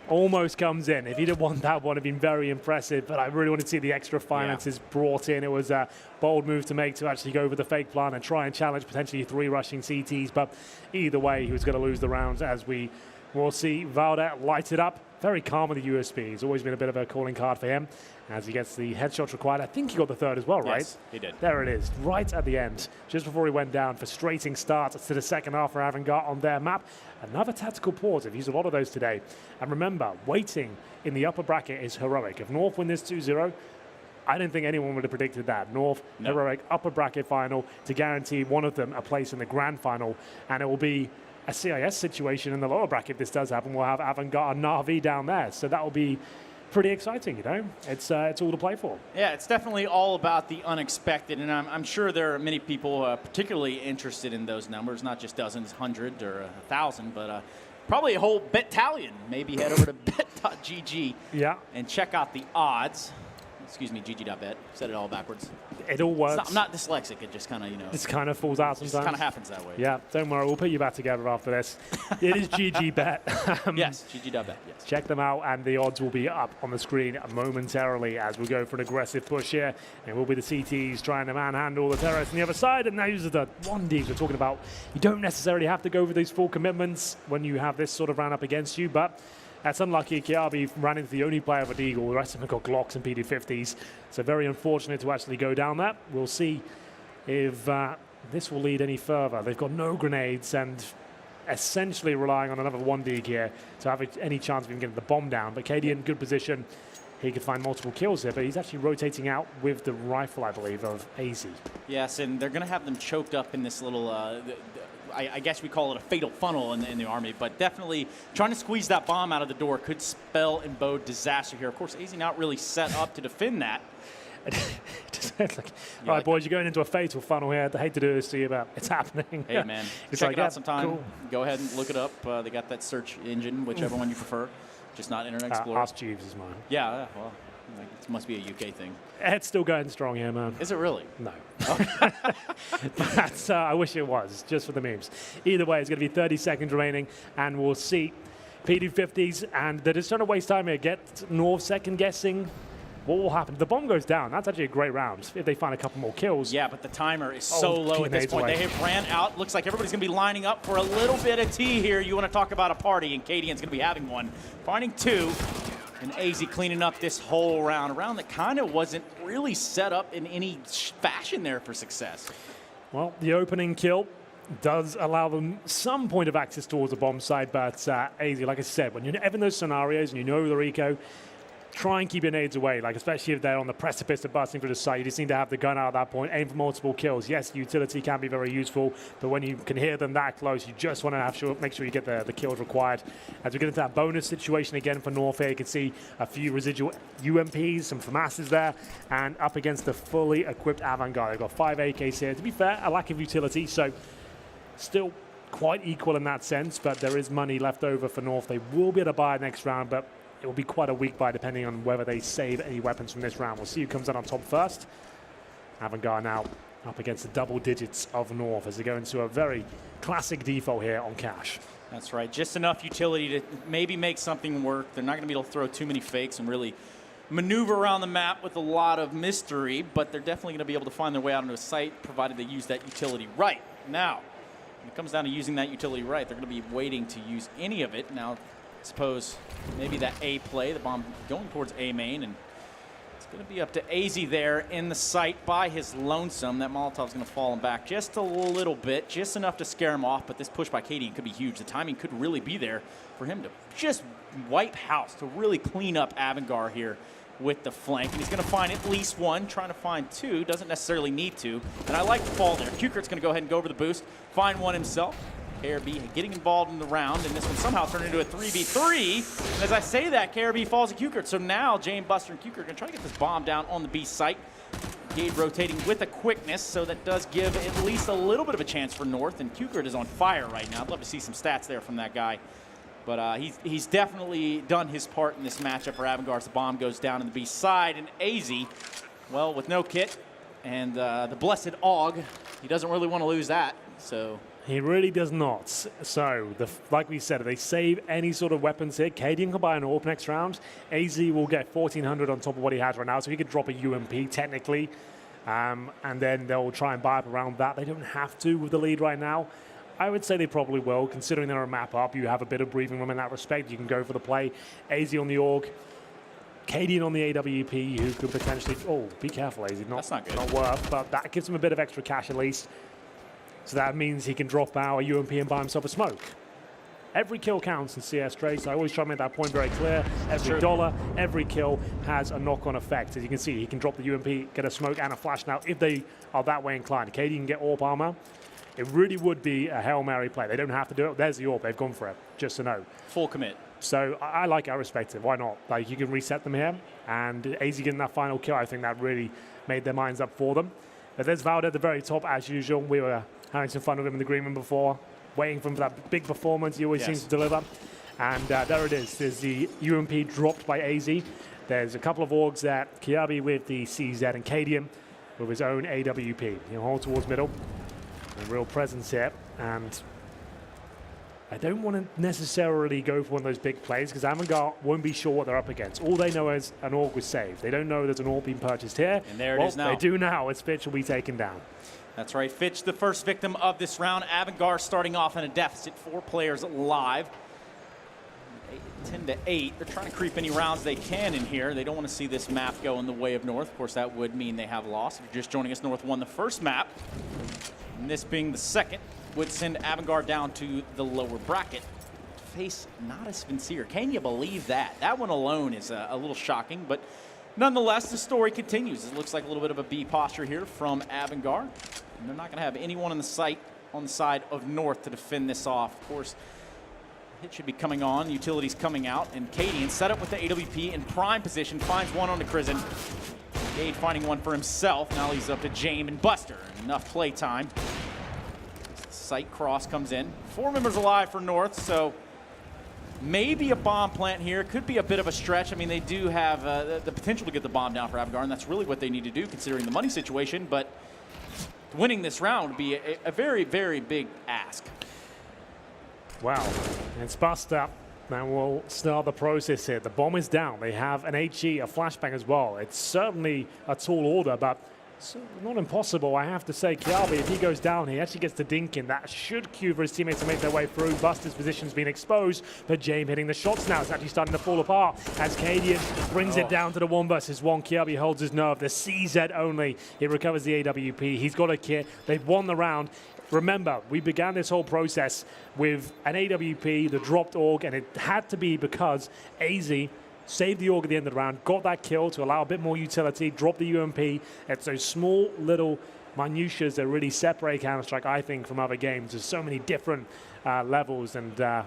Almost comes in. If he'd have won that one, it'd been very impressive, but I really want to see the extra finances brought in. It was a bold move to make to actually go with the fake plan and try and challenge potentially 3 rushing CTs, but either way, he was going to lose the rounds, as we will see. Valde light it up. Very calm with the USP. He's always been a bit of a calling card for him as he gets the headshots required. I think he got the 3rd as well, right? Yes, he did. There it is, right at the end, just before he went down. Frustrating start to the second half for AVANGAR on their map. Another tactical pause. They've used a lot of those today. And remember, waiting in the upper bracket is heroic. If North win this 2-0, I don't think anyone would have predicted that. North, heroic, upper bracket final to guarantee one of them a place in the grand final. And it will be a CIS situation in the lower bracket. If this does happen, we'll have AVANGAR and Na'Vi down there. So that will be pretty exciting, you know? It's all to play for. Yeah, it's definitely all about the unexpected, and I'm sure there are many people particularly interested in those numbers, not just dozens, 100 or 1,000, but probably a whole battalion. Maybe head over to bet.gg and check out the odds. Excuse me, GG.BET. Said it all backwards. It all works. I'm not dyslexic. It just kind of, you know. Just kind of falls out sometimes. It kind of happens that way. Yeah, don't worry. We'll put you back together after this. It is GG.BET. Yes, GG.BET. Yes. Check them out, and the odds will be up on the screen momentarily as we go for an aggressive push here. And it will be the CTs trying to manhandle the terrorists on the other side. And those are the 1Ds we're talking about. You don't necessarily have to go for these full commitments when you have this sort of round up against you, but that's unlucky. KRB ran into the only player with Eagle. The rest of them got Glocks and PD50s. So very unfortunate to actually go down that. We'll see if this will lead any further. They've got no grenades and essentially relying on another 1D here to have any chance of even getting the bomb down. But KD in good position. He could find multiple kills here, but he's actually rotating out with the rifle, I believe, of AZ. Yes, and they're going to have them choked up in this little I guess we call it a fatal funnel in the Army, but definitely trying to squeeze that bomb out of the door could spell and bode disaster here. Of course, AZ not really set up to defend that. All right, boys, you're going into a fatal funnel here. I hate to do this to you, but it's happening. Hey, man, check it out sometime. Cool. Go ahead and look it up. They got that search engine, whichever one you prefer, just not Internet Explorer. Ask Jeeves is mine. Yeah, well, it must be a UK thing. It's still going strong here, man. Is it really? No. But I wish it was, just for the memes. Either way, it's going to be 30 seconds remaining, and we'll see PD50s, and they're just trying to waste time here. Get North second guessing. What will happen? The bomb goes down. That's actually a great round if they find a couple more kills. Yeah, but the timer is so low at this point. They have ran out. Looks like everybody's going to be lining up for a little bit of tea here. You want to talk about a party, and Cadian's going to be having one. Finding 2. And AZ cleaning up this whole round. A round that kind of wasn't really set up in any fashion there for success. Well, the opening kill does allow them some point of access towards the bomb side, but AZ, like I said, when you're ever in those scenarios and you know the Rico, try and keep your nades away, like especially if they're on the precipice of busting through the site. You just need to have the gun out at that point, aim for multiple kills. Yes, utility can be very useful, but when you can hear them that close, you just want to make sure you get the kills required. As we get into that bonus situation again for North here, you can see a few residual UMPs, some FAMASs there, and up against the fully equipped AVANGAR. They've got 5 AKs here. To be fair, a lack of utility, so still quite equal in that sense, but there is money left over for North. They will be able to buy next round, but it will be quite a weak buy depending on whether they save any weapons from this round. We'll see who comes out on top first. AVANGAR now up against the double digits of North as they go into a very classic default here on cash. That's right. Just enough utility to maybe make something work. They're not going to be able to throw too many fakes and really maneuver around the map with a lot of mystery, but they're definitely going to be able to find their way out into a site provided they use that utility right. Now, when it comes down to using that utility right, they're going to be waiting to use any of it. Now, suppose maybe that A play, the bomb going towards A main, and It's going to be up to AZ there in the sight by his lonesome. That Molotov's going to fall him back just a little bit, just enough to scare him off. But this push by Cadian could be huge. The timing could really be there for him to just wipe house, to really clean up AVANGAR here with the flank. And he's going to find at least one, trying to find two. Doesn't necessarily need to. And I like the fall there. Kukert's going to go ahead and go over the boost, find one himself. KRB getting involved in the round, and this one somehow turned into a 3v3. And as I say that, KRB falls to Kukert. So now Jane, Buster, and Kukert are going to try to get this bomb down on the B site. Gade rotating with a quickness, so that does give at least a little bit of a chance for North. And Kukert is on fire right now. I'd love to see some stats there from that guy. But he's definitely done his part in this matchup for AVANGAR as the bomb goes down in the B side. And AZ, well, with no kit and the blessed AUG, he doesn't really want to lose that. So he really does not. So, like we said, if they save any sort of weapons here, Cadian can buy an AWP next round. AZ will get 1,400 on top of what he has right now, so he could drop a UMP technically. And then they'll try and buy up around that. They don't have to with the lead right now. I would say they probably will, considering they're a map up. You have a bit of breathing room in that respect. You can go for the play. AZ on the AUG. Cadian on the AWP, who could potentially... Oh, be careful, AZ. That's not good. Not worth, but that gives him a bit of extra cash at least. So that means he can drop out a UMP and buy himself a smoke. Every kill counts in CS Trace. I always try to make that point very clear. Every dollar, every kill has a knock-on effect. As you can see, he can drop the UMP, get a smoke and a flash now if they are that way inclined. Cadian can get AWP armor. It really would be a Hail Mary play. They don't have to do it. There's the AWP. They've gone for it, just to know. Full commit. So I like it. I respect it. Why not? Like, you can reset them here. And AZ getting that final kill, I think that really made their minds up for them. But there's Valde at the very top, as usual. We were having some fun with him in the green room before, waiting for him for that big performance he always seems to deliver. And there it is. There's the UMP dropped by AZ. There's a couple of AUGs there. Kiabi with the CZ and Cadian with his own AWP. He'll hold towards middle. A real presence here. And I don't want to necessarily go for one of those big plays because AVANGAR won't be sure what they're up against. All they know is an AUG was saved. They don't know there's an AUG being purchased here. And there it is now. They do now. It's Fitch will be taken down. That's right. Fitch, the first victim of this round. AVANGAR starting off in a deficit. 4 players live. 10 to 8. They're trying to creep any rounds they can in here. They don't want to see this map go in the way of North. Of course, that would mean they have lost. If you're just joining us, North won the first map. And this being the second would send AVANGAR down to the lower bracket. Face not as sincere. Can you believe that? That one alone is a little shocking, but nonetheless, the story continues. It looks like a little bit of a B posture here from AVANGAR. And they're not going to have anyone on the site on the side of North to defend this off. Of course, hit should be coming on. Utilities coming out. And Cadian set up with the AWP in prime position. Finds one on the Crizzen. Gade finding one for himself. Now he's up to Jame and Buster. Enough play time. Site cross comes in. 4 members alive for North, so maybe a bomb plant here. Could be a bit of a stretch. I mean, they do have the potential to get the bomb down for AVANGAR, and that's really what they need to do considering the money situation. But winning this round would be a very, very big ask. Wow. It's Buster. Now we'll start the process here. The bomb is down. They have an HE, a flashbang as well. It's certainly a tall order, but it's not impossible, I have to say. Kiabi, if he goes down, he actually gets the dink in. That should cue for his teammates to make their way through. Buster's position's been exposed, but Jame hitting the shots now. It's actually starting to fall apart as Cadian brings it down to the 1 versus 1. Kiabi holds his nerve. The CZ only. He recovers the AWP. He's got a kit. They've won the round. Remember, we began this whole process with an AWP, the dropped AUG, and it had to be because AZ saved the AUG at the end of the round, got that kill to allow a bit more utility, dropped the UMP. It's those small little minutiae that really separate Counter-Strike, I think, from other games. There's so many different levels and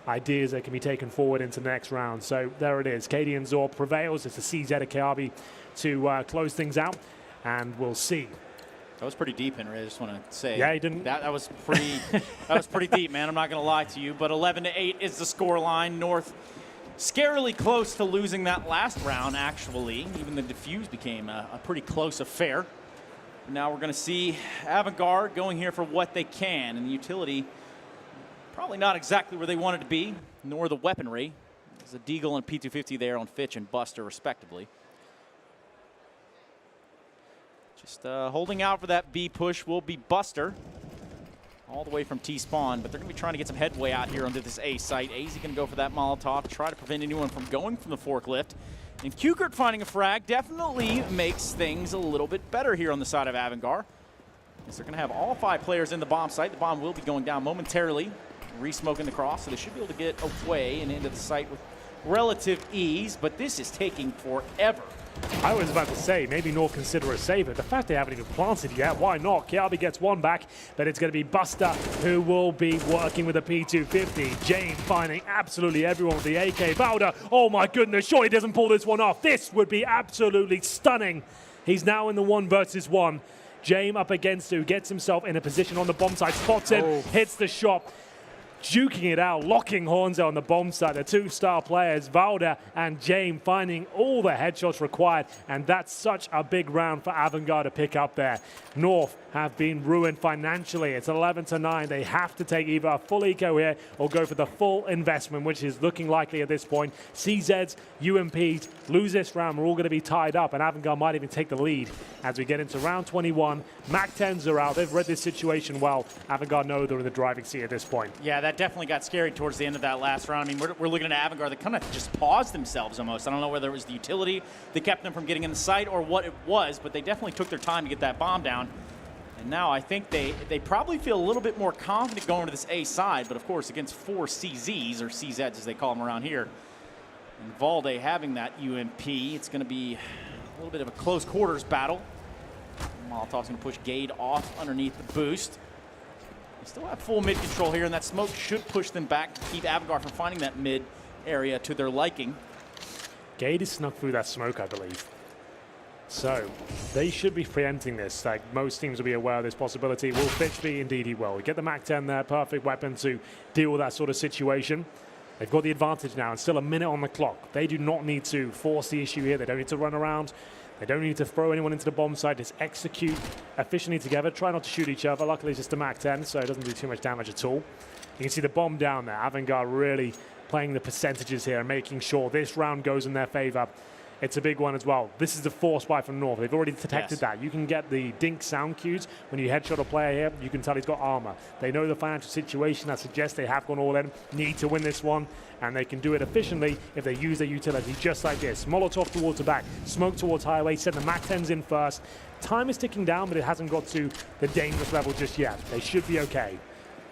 ideas that can be taken forward into the next round. So there it is. Cadian Zorb prevails. It's the CZ of Kiabi to close things out, and we'll see. That was pretty deep, Henry. I just want to say. Yeah, he didn't. That was pretty. That was pretty deep, man. I'm not going to lie to you. But 11 to 8 is the score line. North scarily close to losing that last round. Actually, even the defuse became a pretty close affair. Now we're going to see AVANGAR going here for what they can, and the utility probably not exactly where they wanted to be, nor the weaponry. There's a Deagle and P250 there on Fitch and Buster, respectively. Just holding out for that B push will be Buster, all the way from T-spawn, but they're going to be trying to get some headway out here onto this A site. AZ going to go for that Molotov, try to prevent anyone from going from the forklift. And Kukert finding a frag definitely makes things a little bit better here on the side of AVANGAR. As they're going to have all 5 players in the bomb site. The bomb will be going down momentarily. Re-smoking the cross, so they should be able to get away and into the site with relative ease, but this is taking forever. I was about to say, maybe North consider a save, but the fact they haven't even planted yet, why not? Kiabi gets one back, but it's going to be Buster who will be working with a P250. James finding absolutely everyone with the AK. Valda, oh my goodness, sure he doesn't pull this one off. This would be absolutely stunning. He's now in the 1 versus 1. James up against who gets himself in a position on the bomb site, spots him, hits the shot. Juking it out, locking horns on the bomb site. The 2 star players, Valda and James, finding all the headshots required, and that's such a big round for AVANGAR to pick up there. North have been ruined financially. It's 11-9. They have to take either a full eco here or go for the full investment, which is looking likely at this point. CZs, UMPs lose this round. We're all going to be tied up, and AVANGAR might even take the lead as we get into round 21. Mac-10s are out. They've read this situation well. AVANGAR know they're in the driving seat at this point. Yeah, that definitely got scary towards the end of that last round. I mean, we're looking at AVANGAR that kind of just paused themselves almost. I don't know whether it was the utility that kept them from getting in the site or what it was, but they definitely took their time to get that bomb down. And now I think they probably feel a little bit more confident going to this A side, but of course against 4 CZs, or CZs as they call them around here. And Valde having that UMP, it's going to be a little bit of a close quarters battle. Molotov's going to push Gade off underneath the boost. They still have full mid control here, and that smoke should push them back to keep AVANGAR from finding that mid area to their liking. Gade is snuck through that smoke, I believe. So they should be preempting this. Like most teams will be aware of this possibility. Will Fitch be? Indeed he will. We get the Mac-10 there, perfect weapon to deal with that sort of situation. They've got the advantage now and still a minute on the clock. They do not need to force the issue here. They don't need to run around. They don't need to throw anyone into the bomb site. Just execute efficiently together. Try not to shoot each other. Luckily it's just a Mac-10, so it doesn't do too much damage at all. You can see the bomb down there. AVANGAR really playing the percentages here and making sure this round goes in their favor. It's a big one as well. This is the force buy from North. They've already detected that. You can get the dink sound cues when you headshot a player here. You can tell he's got armor. They know the financial situation that suggests they have gone all in, need to win this one, and they can do it efficiently if they use their utility just like this. Molotov towards the back, smoke towards highway, send the Mac-10s in first. Time is ticking down, but it hasn't got to the dangerous level just yet. They should be okay.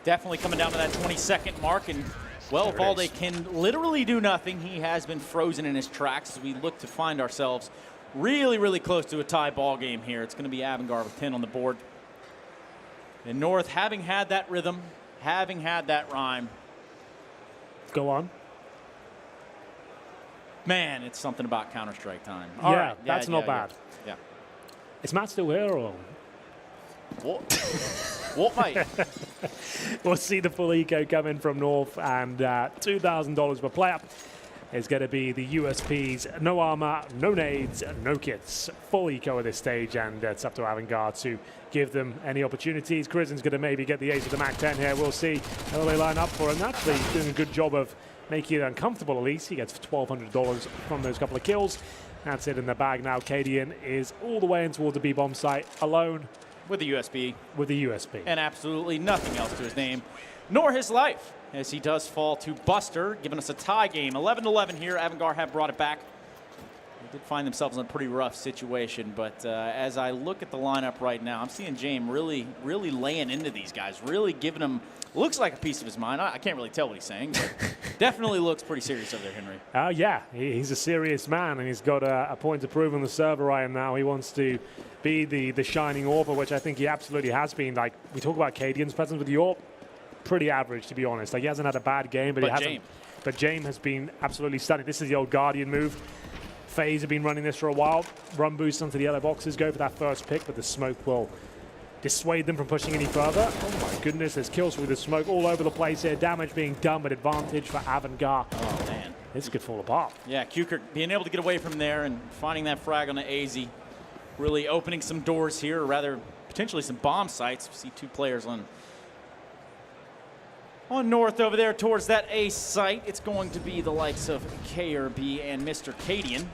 Definitely coming down to that 20-second mark, and well, Valde can literally do nothing. He has been frozen in his tracks as we look to find ourselves really, really close to a tie ball game here. It's going to be AVANGAR with 10 on the board. And North, having had that rhythm, having had that rhyme. Go on. Man, it's something about Counter-Strike time. All right. That's not bad. Yeah. Is Matt still here or? What, mate? We'll see the full eco coming from North, and $2,000 per player is going to be the USPs. No armor, no nades, no kits. Full eco at this stage, and it's up to AVANGAR to give them any opportunities. Krizen's going to maybe get the ace of the Mac-10 here. We'll see how they line up for him. Actually, he's doing a good job of making it uncomfortable at least. He gets $1,200 from those couple of kills. That's it in the bag now. Cadian is all the way in towards the B-bomb site, alone. With the USB. With the USB. And absolutely nothing else to his name, nor his life, as he does fall to Buster, giving us a tie game. 11-11 here. AVANGAR have brought it back. They did find themselves in a pretty rough situation, but as I look at the lineup right now, I'm seeing James really laying into these guys, really giving them, looks like a piece of his mind. I can't really tell what he's saying, but definitely looks pretty serious over there, Henry. Yeah, he's a serious man, and he's got a point to prove on the server right now. He wants to be the shining author, which I think he absolutely has been. Like, we talk about Cadian's presence with York, pretty average, to be honest. Like, he hasn't had a bad game, but he hasn't. James. But James has been absolutely stunning. This is the old Guardian move. FaZe have been running this for a while. Run boost onto the yellow boxes, go for that first pick, but the smoke will dissuade them from pushing any further. Oh my goodness, there's kills with the smoke all over the place here. Damage being done, but advantage for AVANGAR. Oh, man. This could fall apart. Yeah, Kukert being able to get away from there and finding that frag on the AZ. Really opening some doors here, or rather potentially some bomb sites. We see 2 players on North over there towards that A site. It's going to be the likes of KRB and Mr. Cadian.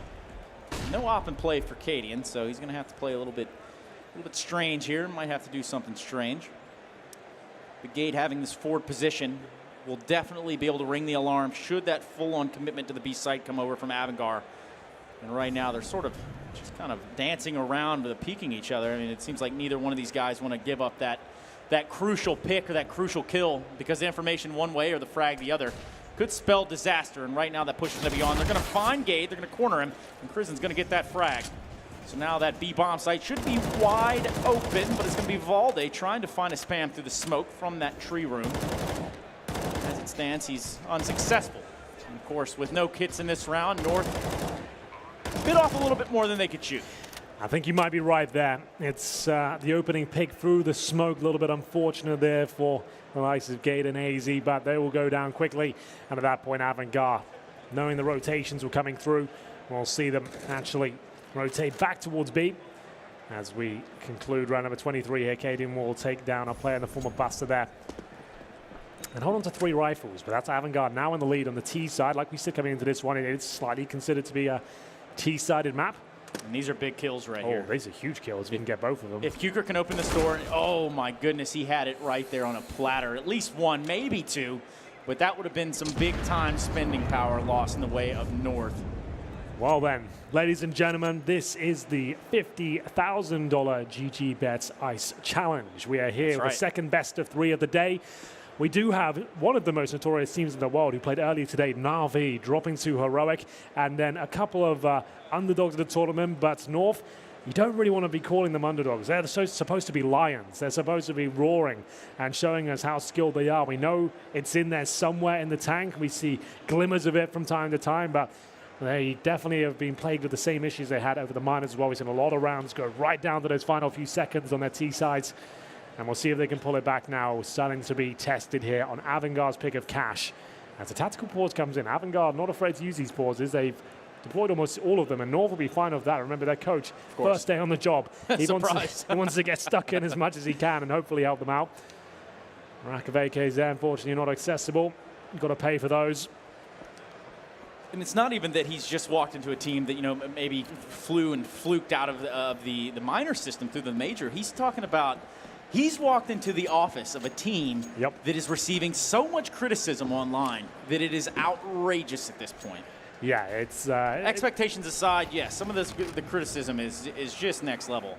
No op and play for Cadian, so he's going to have to play a little bit strange here. Might have to do something strange. The Gate having this forward position will definitely be able to ring the alarm should that full-on commitment to the B site come over from AVANGAR. And right now they're sort of just kind of dancing around with peeking each other. I mean, it seems like neither one of these guys want to give up that crucial pick or that crucial kill, because the information one way or the frag the other could spell disaster. And right now that push is going to be on. They're going to find Gade. They're going to corner him. And Krizen's going to get that frag. So now that B bomb site should be wide open, but it's going to be Valde trying to find a spam through the smoke from that tree room. As it stands, he's unsuccessful. And of course, with no kits in this round, North bit off a little bit more than they could shoot. I think you might be right there. It's the opening pick through the smoke, a little bit unfortunate there for the likes of Gade and AZ, but they will go down quickly. And at that point, AVANGAR, knowing the rotations were coming through, we'll see them actually rotate back towards B. As we conclude round number 23 here, Cadian will take down a player in the form of Buster there. And hold on to 3 rifles, but that's AVANGAR now in the lead on the T side. Like we said coming into this one, it is slightly considered to be a T-sided map. And these are big kills right here. Oh, these are huge kills if you can get both of them. If Kuker can open this door, oh my goodness, he had it right there on a platter. At least 1, maybe 2, but that would have been some big time spending power lost in the way of North. Well then, ladies and gentlemen, this is the $50,000 GG.BET Ice Challenge. We are here with the second best of 3 of the day. We do have one of the most notorious teams in the world who played earlier today, Na'Vi, dropping to Heroic, and then a couple of underdogs of the tournament, but North, you don't really want to be calling them underdogs. They're supposed to be lions. They're supposed to be roaring and showing us how skilled they are. We know it's in there somewhere in the tank. We see glimmers of it from time to time, but they definitely have been plagued with the same issues they had over the minors as well. We've seen a lot of rounds go right down to those final few seconds on their T sides. And we'll see if they can pull it back now. Starting to be tested here on AVANGAR's pick of Cash. As the tactical pause comes in, AVANGAR not afraid to use these pauses. They've deployed almost all of them, and North will be fine with that. Remember, their coach, first day on the job. He wants to get stuck in as much as he can and hopefully help them out. Rack of AKs there, unfortunately not accessible. You've got to pay for those. And it's not even that he's just walked into a team that, you know, maybe flew and fluked out of the minor system through the major. He's talking about he's walked into the office of a team that is receiving so much criticism online that it is outrageous at this point. Yeah, it's expectations aside, yes, some of the criticism is just next level.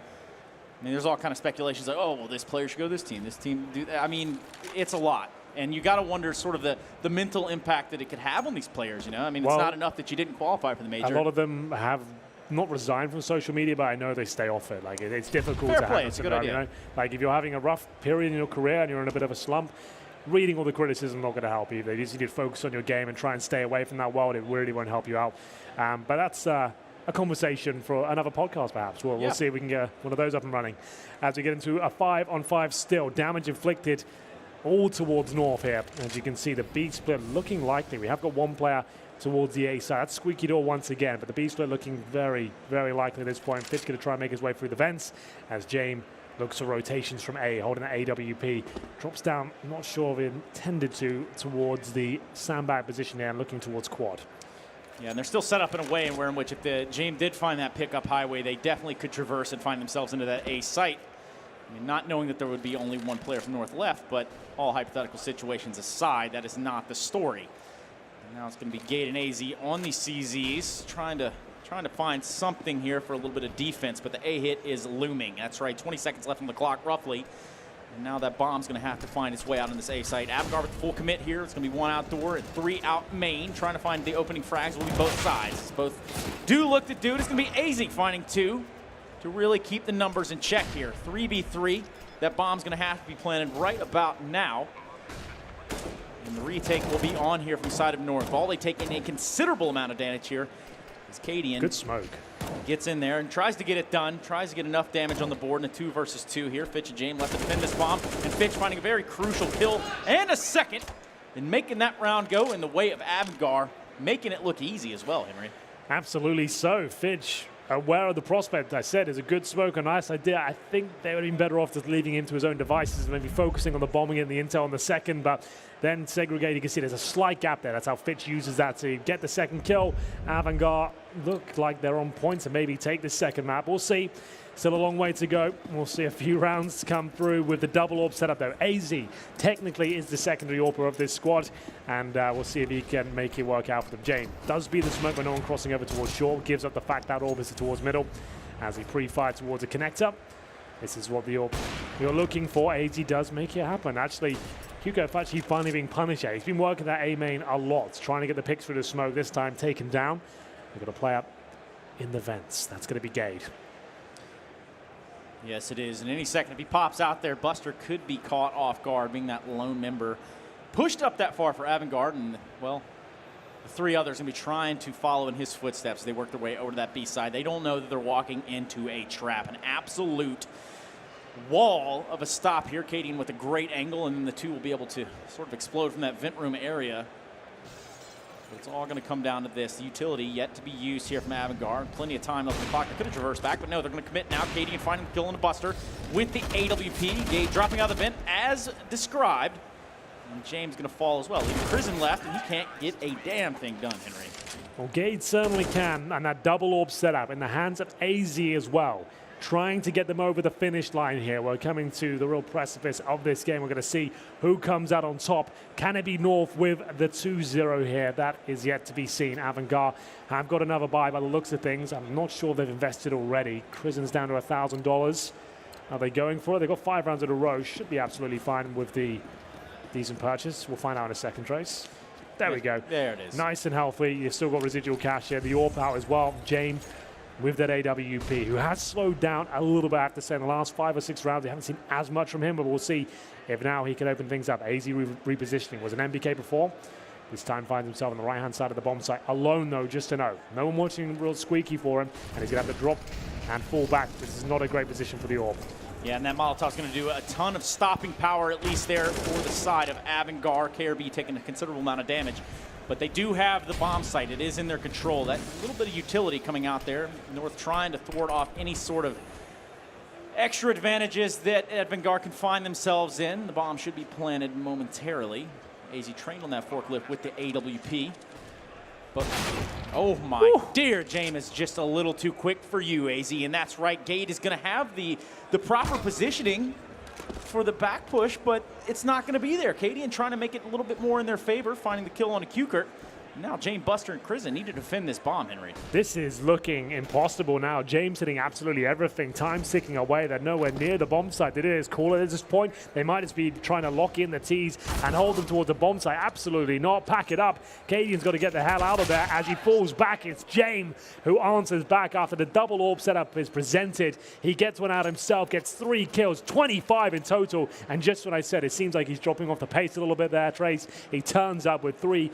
I mean, there's all kind of speculations like, oh, well, this player should go to this team do that. I mean, it's a lot. And you got to wonder sort of the mental impact that it could have on these players, you know? I mean, it's not enough that you didn't qualify for the major. A lot of them have not resigned from social media, but I know they stay off it. Like, it's difficult to play. have It's a good idea. You know? Like, if you're having a rough period in your career and you're in a bit of a slump, reading all the criticism is not going to help either. You just need to focus on your game and try and stay away from that world. It really won't help you out. But that's a conversation for another podcast, perhaps. We'll see if we can get one of those up and running. As we get into a 5-on-5 still, damage inflicted all towards North here. As you can see, the B split looking likely. We have got one player towards the A side. That's Squeaky Door once again, but the B split looking very, very likely at this point. Fitz going to try and make his way through the vents as James looks for rotations from A, holding the AWP. Drops down, not sure if he intended to, towards the sandbag position there and looking towards quad. Yeah, and they're still set up in a way in which if the James did find that pickup highway, they definitely could traverse and find themselves into that A site. I mean, not knowing that there would be only one player from North left, but all hypothetical situations aside, that is not the story. And now it's going to be Gade and AZ on the CZs, trying to find something here for a little bit of defense, but the A hit is looming. That's right, 20 seconds left on the clock, roughly. And now that bomb's going to have to find its way out on this A site. AVANGAR with the full commit here. It's going to be 1 outdoor and 3 out main. Trying to find the opening frags. Will be both sides. Both do look to do it. It's going to be AZ finding 2 to really keep the numbers in check here. 3v3. That bomb's going to have to be planted right about now. And the retake will be on here from the side of North. Valde taking a considerable amount of damage here. As Cadian good smoke gets in there and tries to get it done, tries to get enough damage on the board in a 2 versus 2 here. Fitch and James left to defend this bomb, and Fitch finding a very crucial kill and a second, and making that round go in the way of AVANGAR, making it look easy as well, Henry. Absolutely so. Fitch, aware of the prospect, I said, is a good smoke, a nice idea. I think they would have been better off just leaving him to his own devices and maybe focusing on the bombing and the intel on the second, but then segregate. You can see there's a slight gap there. That's how Fitch uses that to get the second kill. AVANGAR look like they're on point to maybe take the second map. We'll see. Still a long way to go. We'll see a few rounds come through with the double AWP setup though. AZ technically is the secondary AWPer of this squad, and we'll see if he can make it work out for them. James does beat the smoke when no one crossing over towards short, gives up the fact that AWP is towards middle as he pre-fired towards a connector. This is what the AWP you're looking for. AZ does make it happen. Actually, Hugo actually finally being punished here. He's been working that A main a lot, trying to get the picks through the smoke. This time taken down. They're going to play up in the vents. That's going to be Gade. Yes, it is. And any second, if he pops out there, Buster could be caught off guard, being that lone member pushed up that far for AVANGAR. And, well, the three others going to be trying to follow in his footsteps. They work their way over to that B side. They don't know that they're walking into a trap. An absolute wall of a stop here. Cadian with a great angle, and then the two will be able to sort of explode from that vent room area. It's all going to come down to this. The utility yet to be used here from AVANGAR. Plenty of time left in the clock. They could have traversed back, but no, they're going to commit now. Cadian finding the kill on the Buster with the AWP. Gade dropping out of the vent as described. And James going to fall as well. Leaving Prison left, and he can't get a damn thing done, Henry. Well, Gade certainly can, and that double AWP setup in the hands of AZ as well. Trying to get them over the finish line here. We're coming to the real precipice of this game. We're going to see who comes out on top. Can it be North with the 2-0 here? That is yet to be seen. AVANGAR have got another buy by the looks of things. I'm not sure they've invested already. Krisen's down to $1,000. Are they going for it? They've got 5 rounds in a row. Should be absolutely fine with the decent purchase. We'll find out in a second trace. There we go. There it is. Nice and healthy. You've still got residual cash here. The AWP out as well. James with that AWP, who has slowed down a little bit, I have to say, in the last 5 or 6 rounds. We haven't seen as much from him, but we'll see if now he can open things up. AZ repositioning was an MBK before. This time finds himself on the right-hand side of the bomb site. Alone, though, just to know. No one watching real squeaky for him, and he's going to have to drop and fall back. This is not a great position for the AWP. Yeah, and that Molotov's going to do a ton of stopping power, at least there for the side of AVANGAR. KRB taking a considerable amount of damage. But they do have the bomb site. It is in their control. That little bit of utility coming out there. North trying to thwart off any sort of extra advantages that AVANGAR can find themselves in. The bomb should be planted momentarily. AZ trained on that forklift with the AWP. But, oh my dear, James is just a little too quick for you, AZ. And that's right, Gade is going to have the proper positioning for the back push, but it's not going to be there. Cadian trying to make it a little bit more in their favor, finding the kill on a Q-Kurt. Now James, Buster, and Krisen need to defend this bomb, Henry. This is looking impossible now. James hitting absolutely everything. Time ticking away. They're nowhere near the bomb site. They did call it at this point. They might just be trying to lock in the T's and hold them towards the bomb site. Absolutely not. Pack it up. Cadian's got to get the hell out of there. As he falls back, it's James who answers back after the double AWP setup is presented. He gets one out himself, gets 3 kills, 25 in total. And just what I said, it seems like he's dropping off the pace a little bit there, Trace. He turns up with 3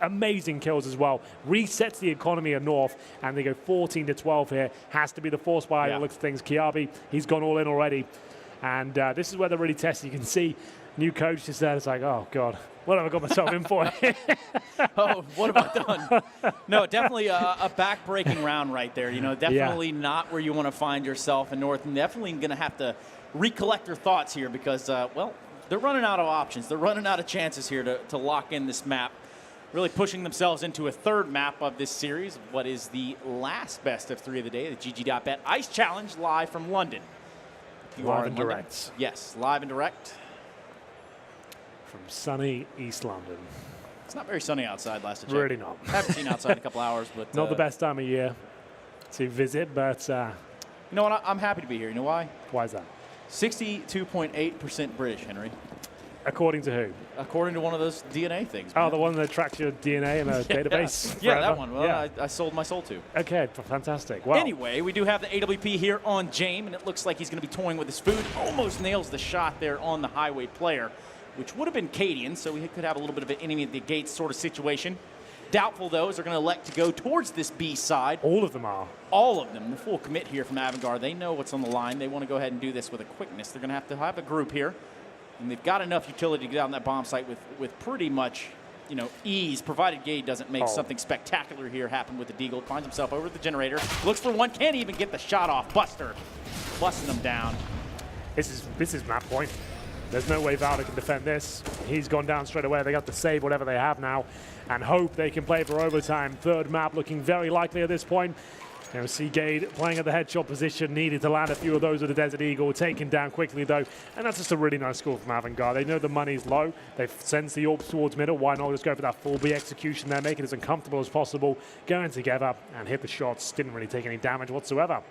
amazing kills as well. Resets the economy of North, and they go 14-12 here. Has to be the force buy. Looks at things. Kiabi, he's gone all in already. And this is where they're really testing. You can see new coach just there. It's like, oh, God, what have I got myself in for? Oh, what have I done? No, definitely a back-breaking round right there. You know, definitely not where you want to find yourself in North. And definitely going to have to recollect their thoughts here because, well, they're running out of options. They're running out of chances here to lock in this map. Really pushing themselves into a third map of this series. What is the last best of 3 of the day? The GG.BET Ice Challenge live from London. Live and direct. Yes, live and direct. From sunny East London. It's not very sunny outside last I checked. Really not. Haven't seen outside in a couple hours, but not the best time of year to visit, but you know what? I'm happy to be here. You know why? Why is that? 62.8% British, Henry. According to who? According to one of those DNA things. Man. Oh, the one that tracks your DNA in a database? Yeah, that one. Well, I sold my soul to. Okay, fantastic. Well, anyway, we do have the AWP here on James, and it looks like he's going to be toying with his food. Almost nails the shot there on the highway player, which would have been Cadian, so we could have a little bit of an enemy at the gate sort of situation. Doubtful, though, is they're going to elect to go towards this B side. All of them are. All of them. The full commit here from AVANGAR. They know what's on the line. They want to go ahead and do this with a quickness. They're going to have a group here. And they've got enough utility to get on that bomb site with pretty much, you know, ease, provided Gade doesn't make something spectacular here happen with the Deagle. Finds himself over the generator. Looks for one. Can't even get the shot off. Buster busting them down. This is map point. There's no way Valde can defend this. He's gone down straight away. They got to save whatever they have now and hope they can play for overtime. Third map looking very likely at this point. You know, Seagate playing at the headshot position, needed to land a few of those with the Desert Eagle, taken down quickly though, and that's just a really nice score from AVANGAR. They know the money's low, they've sensed the orbs towards middle, why not just go for that full B execution there, make it as uncomfortable as possible, going together and hit the shots, didn't really take any damage whatsoever.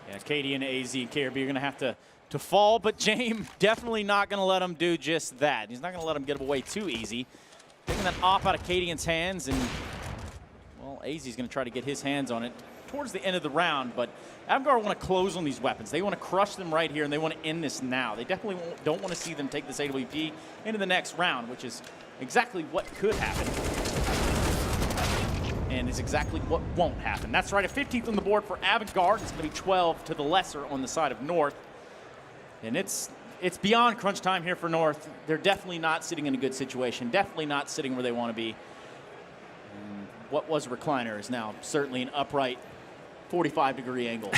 Yeah, KD and AZ and KRB are going to have to fall, but James definitely not going to let him do just that. He's not going to let him get away too easy. Taking that op out of KD's hands, and, well, AZ's going to try to get his hands on it towards the end of the round, but AVANGAR want to close on these weapons. They want to crush them right here, and they want to end this now. They definitely don't want to see them take this AWP into the next round, which is exactly what could happen. And is exactly what won't happen. That's right, a 15th on the board for AVANGAR. It's going to be 12 to the lesser on the side of North. And it's beyond crunch time here for North. They're definitely not sitting in a good situation, definitely not sitting where they want to be. And what was a recliner is now certainly an upright 45-degree angle.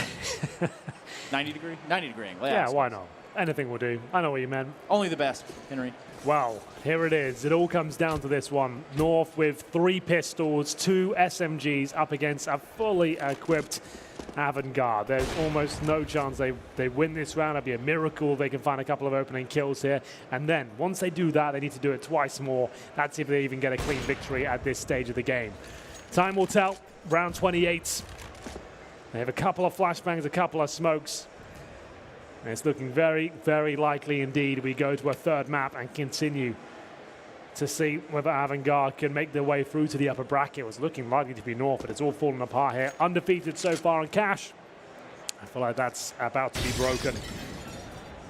90-degree? 90-degree angle. Yeah, why not? Anything will do. I know what you meant. Only the best, Henry. Well, here it is. It all comes down to this one. North with 3 pistols, 2 SMGs up against a fully equipped AVANGAR. There's almost no chance they win this round. It'd be a miracle they can find a couple of opening kills here. And then, once they do that, they need to do it twice more. That's if they even get a clean victory at this stage of the game. Time will tell. Round 28. They have a couple of flashbangs, a couple of smokes. And it's looking very, very likely indeed we go to a third map and continue to see whether AVANGAR can make their way through to the upper bracket. It was looking likely to be North, but it's all fallen apart here. Undefeated so far on cash. I feel like that's about to be broken.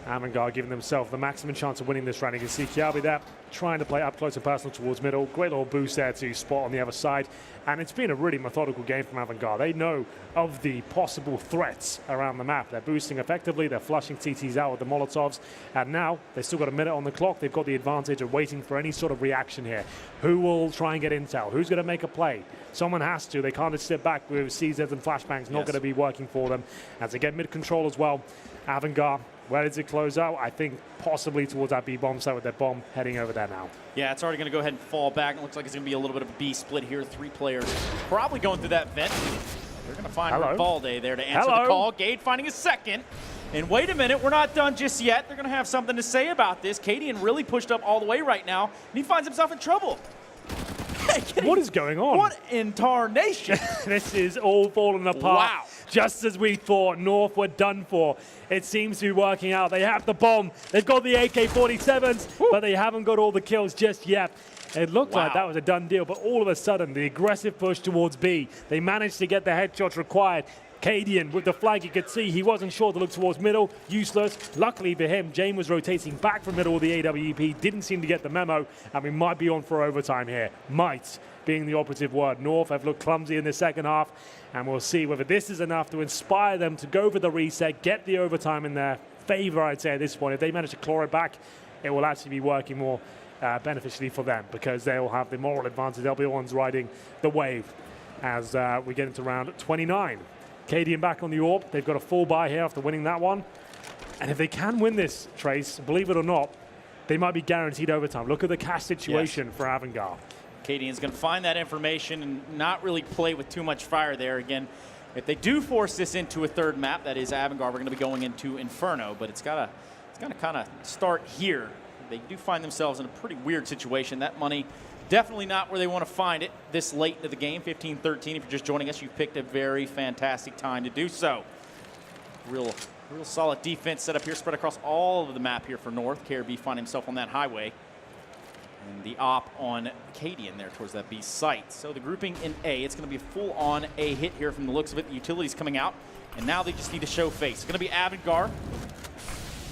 AVANGAR giving themselves the maximum chance of winning this round. You can see Kiabi there trying to play up close and personal towards middle. Great little boost there to spot on the other side. And it's been a really methodical game from AVANGAR. They know of the possible threats around the map. They're boosting effectively. They're flushing TTs out with the Molotovs. And now they've still got a minute on the clock. They've got the advantage of waiting for any sort of reaction here. Who will try and get intel? Who's going to make a play? Someone has to. They can't just sit back with CZs and flashbangs. Not going to be working for them. As they get mid-control as well, AVANGAR, where does it close out? I think possibly towards that B bomb site with their bomb heading over there now. Yeah, it's already going to go ahead and fall back. It looks like it's going to be a little bit of a B split here. 3 players probably going through that vent. They're going to find Valde there to answer the call. Gade finding a second. And wait a minute, we're not done just yet. They're going to have something to say about this. Kadian really pushed up all the way right now, and he finds himself in trouble. What is going on? What in tarnation? This is all falling apart. Wow. Just as we thought, North were done for. It seems to be working out. They have the bomb. They've got the AK-47s, but they haven't got all the kills just yet. It looked like that was a done deal, but all of a sudden, the aggressive push towards B, they managed to get the headshots required. Cadian with the flag, you could see he wasn't sure to look towards middle, useless. Luckily for him, James was rotating back from middle with the AWP, didn't seem to get the memo, and we might be on for overtime here. Might being the operative word. North have looked clumsy in the second half, and we'll see whether this is enough to inspire them to go for the reset, get the overtime in their favor, I'd say, at this point. If they manage to claw it back, it will actually be working more beneficially for them, because they'll have the moral advantage. They'll be the ones riding the wave as we get into round 29. Cadian back on the AWP. They've got a full buy here after winning that one. And if they can win this, Trace, believe it or not, they might be guaranteed overtime. Look at the cash situation for AVANGAR. Cadian's going to find that information and not really play with too much fire there. Again, if they do force this into a third map, that is AVANGAR, we're going to be going into Inferno, but it's got to kind of start here. They do find themselves in a pretty weird situation. That money definitely not where they want to find it this late into the game. 15-13. If you're just joining us, you've picked a very fantastic time to do so. Real solid defense set up here, spread across all of the map here for North. KRB find himself on that highway. And the op on Cadian there towards that B site. So the grouping in A, it's going to be a full-on A hit here from the looks of it. The utility's coming out, and now they just need to show face. It's going to be AVANGAR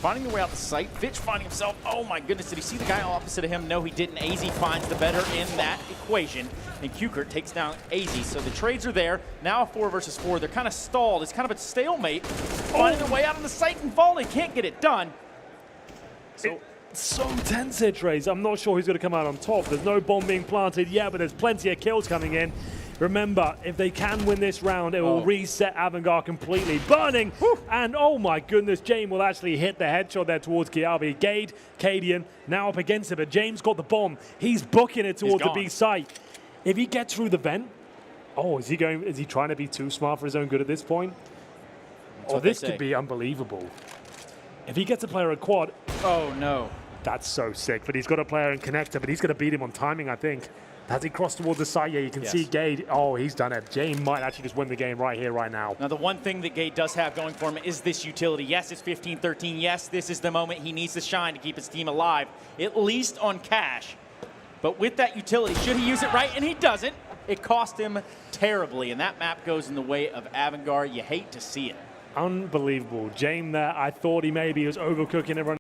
finding their way out the site. Fitch finding himself, oh my goodness, did he see the guy opposite of him? No, he didn't. AZ finds the better in that equation, and Kukert takes down AZ. So the trades are there. Now 4 versus 4. They're kind of stalled. It's kind of a stalemate. Finding their way out on the site, and Valde can't get it done. So it's so tense here, Trace. I'm not sure who's going to come out on top. There's no bomb being planted yet, but there's plenty of kills coming in. Remember, if they can win this round, it will reset AVANGAR completely. Burning, and oh my goodness, James will actually hit the headshot there towards Kiabi. Gade, Cadian, now up against it, but James got the bomb. He's booking it towards the B site. If he gets through the vent, is he trying to be too smart for his own good at this point? This could be unbelievable. If he gets a player at quad, oh no. That's so sick, but he's got a player in connector, but he's going to beat him on timing, I think. As he crossed towards the side, yeah, you can see Gade. Oh, he's done it. James might actually just win the game right here, right now. Now, the one thing that Gade does have going for him is this utility. Yes, it's 15-13. Yes, this is the moment he needs to shine to keep his team alive, at least on cash. But with that utility, should he use it right? And he doesn't. It cost him terribly, and that map goes in the way of AVANGAR. You hate to see it. Unbelievable. James there, I thought he maybe was overcooking everyone.